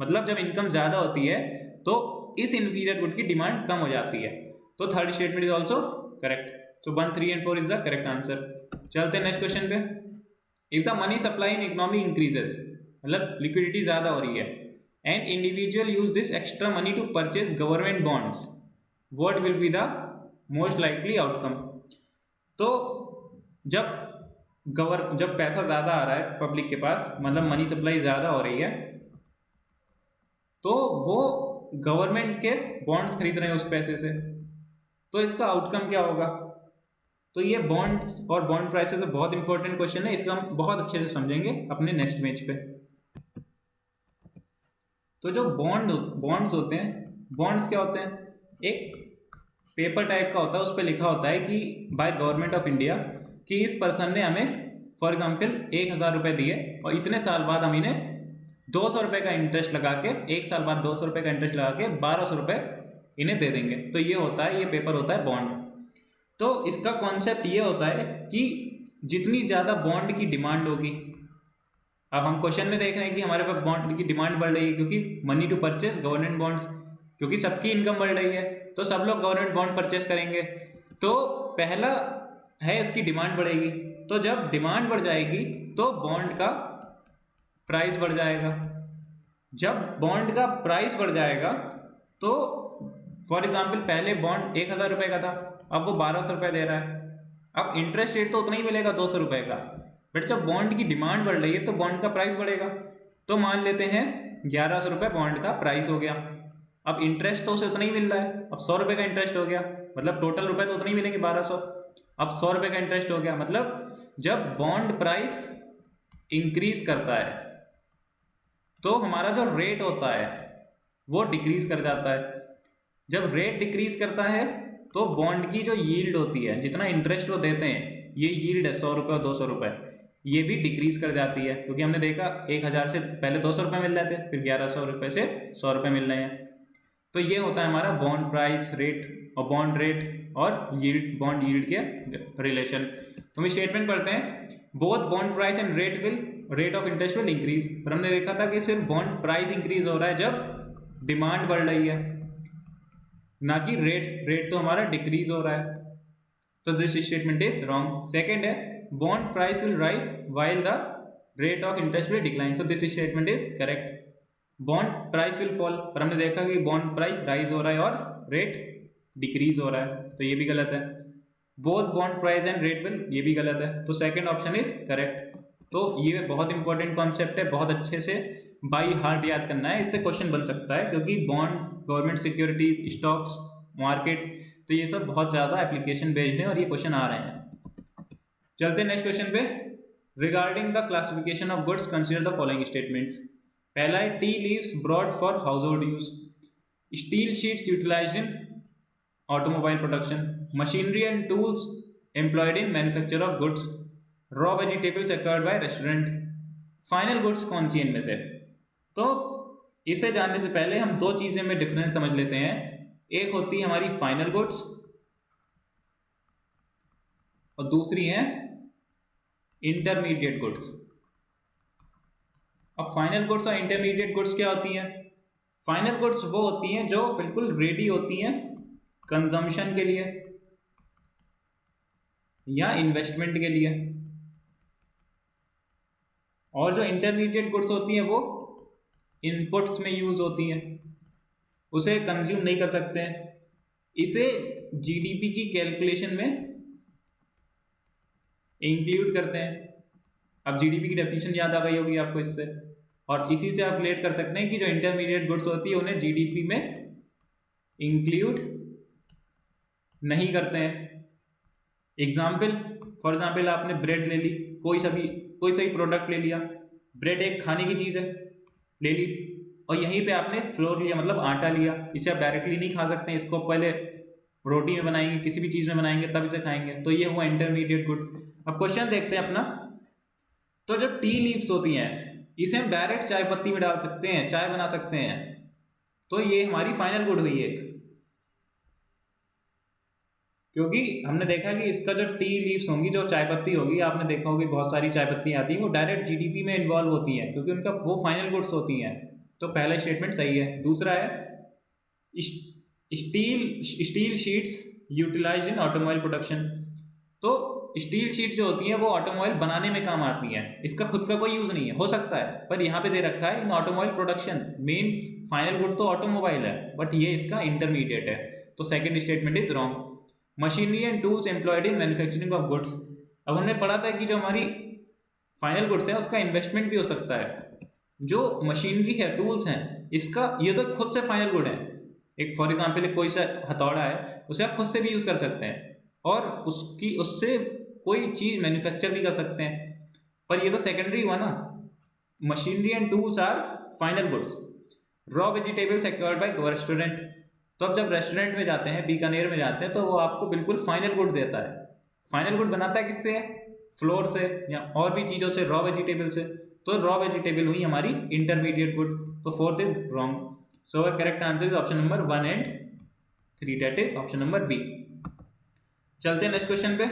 मतलब जब इनकम ज़्यादा होती है तो इस इंफीरियर गुड की डिमांड कम हो जाती है। तो third statement is also correct. तो 1 3 and 4 is the correct answer. चलते हैं नेक्स्ट क्वेश्चन पे। If the money supply in economy increases, मतलब लिक्विडिटी ज़्यादा हो रही है, and individual use this extra money to purchase government bonds, what will be the most likely outcome. तो जब पैसा ज़्यादा आ रहा है पब्लिक के पास, मतलब मनी सप्लाई ज़्यादा हो रही है, तो वो गवर्नमेंट के बॉन्ड्स खरीद रहे हैं उस पैसे से, तो इसका आउटकम क्या होगा? तो ये बॉन्ड्स और बॉन्ड प्राइसेस बहुत इंपॉर्टेंट क्वेश्चन है, इसका हम बहुत अच्छे से समझेंगे अपने नेक्स्ट पेज पे। तो जो बॉन्ड्स होते हैं, बॉन्ड्स क्या होते हैं? एक पेपर टाइप का होता है, उस पर लिखा होता है कि बाय गवर्नमेंट ऑफ इंडिया कि इस पर्सन ने हमें फॉर एग्जांपल 1000 रुपये दिए और इतने साल बाद हम इन्हें 200 रुपये का इंटरेस्ट लगा के, 1 साल बाद 200 रुपये का इंटरेस्ट लगा के 1200 रुपये इन्हें दे देंगे। तो ये होता है, ये पेपर होता है बॉन्ड। तो इसका कॉन्सेप्ट ये होता है कि जितनी ज़्यादा बॉन्ड की डिमांड होगी, अब हम क्वेश्चन में देख रहे हैं कि हमारे पास बॉन्ड की डिमांड बढ़ रही है क्योंकि money to purchase government bonds, क्योंकि सबकी इनकम बढ़ रही है तो सब लोग गवर्नमेंट बॉन्ड परचेस करेंगे। तो पहला है इसकी डिमांड बढ़ेगी, तो जब डिमांड बढ़ जाएगी तो बॉन्ड का प्राइस बढ़ जाएगा। जब बॉन्ड का प्राइस बढ़ जाएगा तो फॉर एग्जाम्पल पहले बॉन्ड 1000 रुपये का था, अब वो 1200 रुपये दे रहा है। अब इंटरेस्ट रेट तो उतना ही मिलेगा 200 रुपये का, बट जब बॉन्ड की डिमांड बढ़ रही है तो बॉन्ड का प्राइस बढ़ेगा। तो मान लेते हैं 1100 रुपये बॉन्ड का प्राइस हो गया। अब इंटरेस्ट तो उसे उतना ही मिल रहा है, अब 100 रुपये का इंटरेस्ट हो गया, मतलब टोटल रुपए तो उतने ही मिलेंगे 1200। अब 100 रुपये का इंटरेस्ट हो गया, मतलब जब बॉन्ड प्राइस इंक्रीज करता है तो हमारा जो रेट होता है वो डिक्रीज कर जाता है। जब रेट डिक्रीज करता है तो बॉन्ड की जो यील्ड होती है, जितना इंटरेस्ट वो देते हैं, ये यील्ड है 100 रुपये और 200 रुपये, ये भी डिक्रीज कर जाती है। क्योंकि हमने देखा 1000 से पहले 200 रुपये मिल रहे थे, फिर 1100 रुपये से 100 रुपये मिल रहे हैं। तो ये होता है हमारा बॉन्ड प्राइस रेट और बॉन्ड रेट और यील्ड, बॉन्ड यील्ड के रिलेशन। तो हम स्टेटमेंट पढ़ते हैं, both bond price and rate of interest will increase. पर हमने देखा था कि सिर्फ बॉन्ड प्राइस इंक्रीज हो रहा है जब डिमांड बढ़ रही है, ना कि रेट तो हमारा डिक्रीज हो रहा है। तो this statement is wrong. Second है, bond price will rise while the rate of interest will decline. So this statement is correct. Bond price will fall, पर हमने देखा कि बॉन्ड प्राइस राइज हो रहा है और रेट डिक्रीज हो रहा है, तो ये भी गलत है। Both bond price and rate will, ये भी गलत है। तो सेकंड ऑप्शन इज करेक्ट। तो ये बहुत इंपॉर्टेंट कॉन्सेप्ट है, बहुत अच्छे से बाई हार्ट याद करना है, इससे क्वेश्चन बन सकता है। क्योंकि bond, government securities, stocks, markets, तो ये सब बहुत ज़्यादा एप्लीकेशन बेस्ड है और ये क्वेश्चन आ रहे हैं। चलते हैं नेक्स्ट क्वेश्चन पे। Regarding the classification of goods consider the following statements. पहला है, tea leaves broad for household use, steel sheets utilized in automobile production, machinery and tools employed in manufacture of goods, raw vegetables acquired by restaurant. Final goods कौन सी इनमें से? तो इसे जानने से पहले हम दो चीजें में डिफरेंस समझ लेते हैं। एक होती है हमारी फाइनल गुड्स और दूसरी है इंटरमीडिएट गुड्स। अब फाइनल गुड्स और इंटरमीडिएट गुड्स क्या होती हैं? फाइनल गुड्स वो होती हैं जो बिल्कुल रेडी होती हैं कंजम्पशन के लिए या इन्वेस्टमेंट के लिए, और जो इंटरमीडिएट गुड्स होती हैं वो इनपुट्स में यूज होती हैं, उसे कंज्यूम नहीं कर सकते हैं। इसे जीडीपी की कैलकुलेशन में इंक्लूड करते हैं। अब जीडीपी की डेफिनेशन याद आ गई होगी आपको इससे, और इसी से आप रिलेट कर सकते हैं कि जो इंटरमीडिएट गुड्स होती है उन्हें जीडीपी में इंक्लूड नहीं करते हैं। एग्जाम्पल, फॉर एग्जाम्पल आपने ब्रेड ले ली, कोई सही प्रोडक्ट ले लिया, ब्रेड एक खाने की चीज़ है, ले ली, और यहीं पे आपने फ्लोर लिया, मतलब आटा लिया। इसे आप डायरेक्टली नहीं खा सकते, इसको पहले रोटी में बनाएंगे, किसी भी चीज़ में बनाएंगे, तब इसे खाएंगे। तो ये हुआ इंटरमीडिएट गुड। अब क्वेश्चन देखते हैं अपना। तो जब टी लीव्स होती हैं, इसे हम डायरेक्ट चाय पत्ती में डाल सकते हैं, चाय बना सकते हैं, तो ये हमारी फाइनल गुड हुई एक। क्योंकि हमने देखा कि इसका जो टी लीव्स होंगी, जो चाय पत्ती होगी, आपने देखा होगी बहुत सारी चाय पत्ती आती हैं, वो डायरेक्ट जीडीपी में इन्वॉल्व होती हैं, क्योंकि उनका वो फाइनल गुड्स होती हैं। तो पहला स्टेटमेंट सही है। दूसरा है, steel sheets utilized in automobile production. तो स्टील शीट जो होती है वो ऑटोमोबाइल बनाने में काम आती है, इसका खुद का कोई यूज नहीं है, हो सकता है, पर यहाँ पे दे रखा है इन automobile production. Main final good तो ऑटोमोबाइल है, बट ये इसका इंटरमीडिएट है। तो second statement is wrong. Machinery and tools employed in manufacturing of goods. अब हमने पढ़ा था कि जो हमारी फाइनल गुड्स है उसका इन्वेस्टमेंट भी हो सकता है। जो मशीनरी है, टूल्स हैं, इसका ये तो खुद से फाइनल गुड है। एक फॉर एग्जाम्पल एक कोई सा हथौड़ा है, उसे आप खुद से भी यूज कर सकते हैं और उससे कोई चीज मैन्युफैक्चर भी कर सकते हैं, पर ये तो सेकेंडरी हुआ ना। Machinery and tools are final goods. Raw vegetables acquired by restaurant. तो अब जब रेस्टोरेंट में जाते हैं, बीकानेर में जाते हैं, तो वो आपको बिल्कुल फाइनल गुड देता है। फाइनल गुड बनाता है किससे? फ्लोर से या और भी चीज़ों से, रॉ वेजिटेबल से। तो रॉ वेजिटेबल हुई हमारी इंटरमीडिएट गुड। तो fourth is wrong. So correct answer is option number 1 and 3, that is option number B. चलते हैं नेक्स्ट क्वेश्चन पे।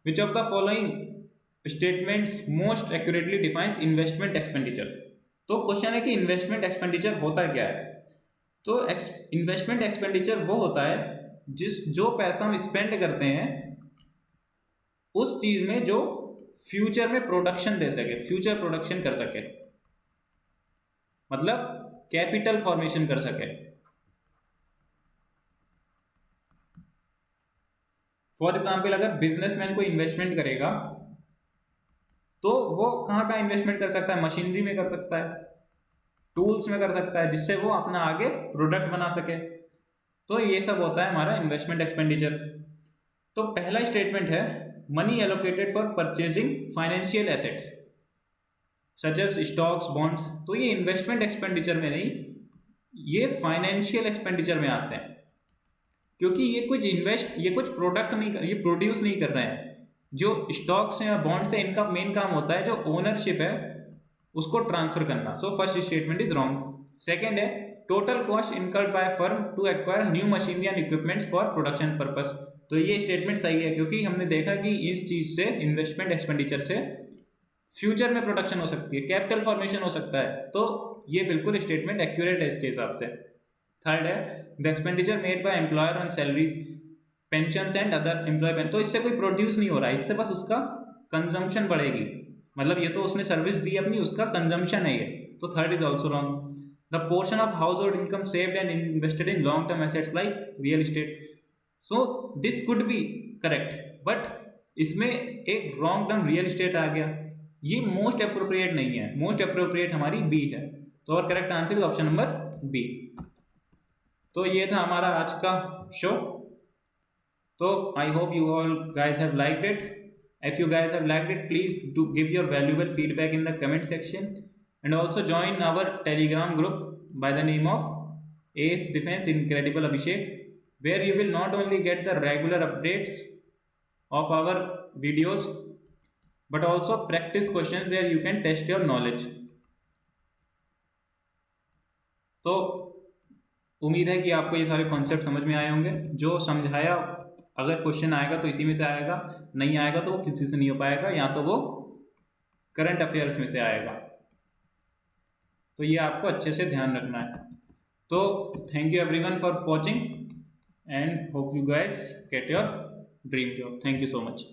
Which of the following statements most accurately defines investment expenditure. तो question है कि investment expenditure होता क्या है। तो इन्वेस्टमेंट एक्सपेंडिचर वो होता है जो पैसा हम स्पेंड करते हैं उस चीज में जो फ्यूचर में प्रोडक्शन दे सके, फ्यूचर प्रोडक्शन कर सके, मतलब कैपिटल फॉर्मेशन कर सके। फॉर एग्जाम्पल अगर बिजनेसमैन को इन्वेस्टमेंट करेगा तो वो कहाँ कहाँ इन्वेस्टमेंट कर सकता है, मशीनरी में कर सकता है, टूल्स में कर सकता है, जिससे वो अपना आगे प्रोडक्ट बना सके। तो ये सब होता है हमारा इन्वेस्टमेंट एक्सपेंडिचर। तो पहला स्टेटमेंट है money allocated for purchasing financial assets such as stocks, bonds. तो ये इन्वेस्टमेंट एक्सपेंडिचर में नहीं, ये फाइनेंशियल एक्सपेंडिचर में आते हैं, क्योंकि ये कुछ प्रोडक्ट नहीं, ये प्रोड्यूस नहीं कर रहे हैं। जो स्टॉक्स हैं या बॉन्ड्स हैं इनका मेन काम होता है जो ओनरशिप है उसको ट्रांसफर करना। So first statement is wrong. Second है total cost incurred by firm to acquire new machinery and equipments for production purpose. तो ये स्टेटमेंट सही है, क्योंकि हमने देखा कि इस चीज से, इन्वेस्टमेंट एक्सपेंडिचर से फ्यूचर में प्रोडक्शन हो सकती है, कैपिटल फॉर्मेशन हो सकता है। तो ये बिल्कुल स्टेटमेंट एक्यूरेट है इसके हिसाब से। थर्ड है the expenditure made by employer on salaries, pension and other employment. तो इससे कोई प्रोड्यूस नहीं हो रहा है, इससे बस उसका कंजम्पशन बढ़ेगी, मतलब ये तो उसने सर्विस दी अपनी, उसका कंजम्पशन है ये। तो third is also wrong. The portion of house hold income saved and invested in long term assets like real estate. So this could be correct, but इसमें एक रॉन्ग टर्म रियल एस्टेट आ गया, ये most appropriate नहीं है। Most appropriate हमारी B है। तो और correct answer is option number B. तो ये था हमारा आज का शो। तो I hope you all guys have liked it. If you guys have liked it, please do give your valuable feedback in the comment section, and also join our Telegram group by the name of Ace Defense Incredible Abhishek, where you will not only get the regular updates of our videos but also practice questions where you can test your knowledge. तो उम्मीद है कि आपको ये सारे concept समझ में आए होंगे। जो समझाया, अगर क्वेश्चन आएगा तो इसी में से आएगा, नहीं आएगा तो वो किसी से नहीं हो पाएगा, या तो वो करंट अफेयर्स में से आएगा। तो ये आपको अच्छे से ध्यान रखना है। तो thank you everyone for watching and hope you guys get your dream job. Thank you so much.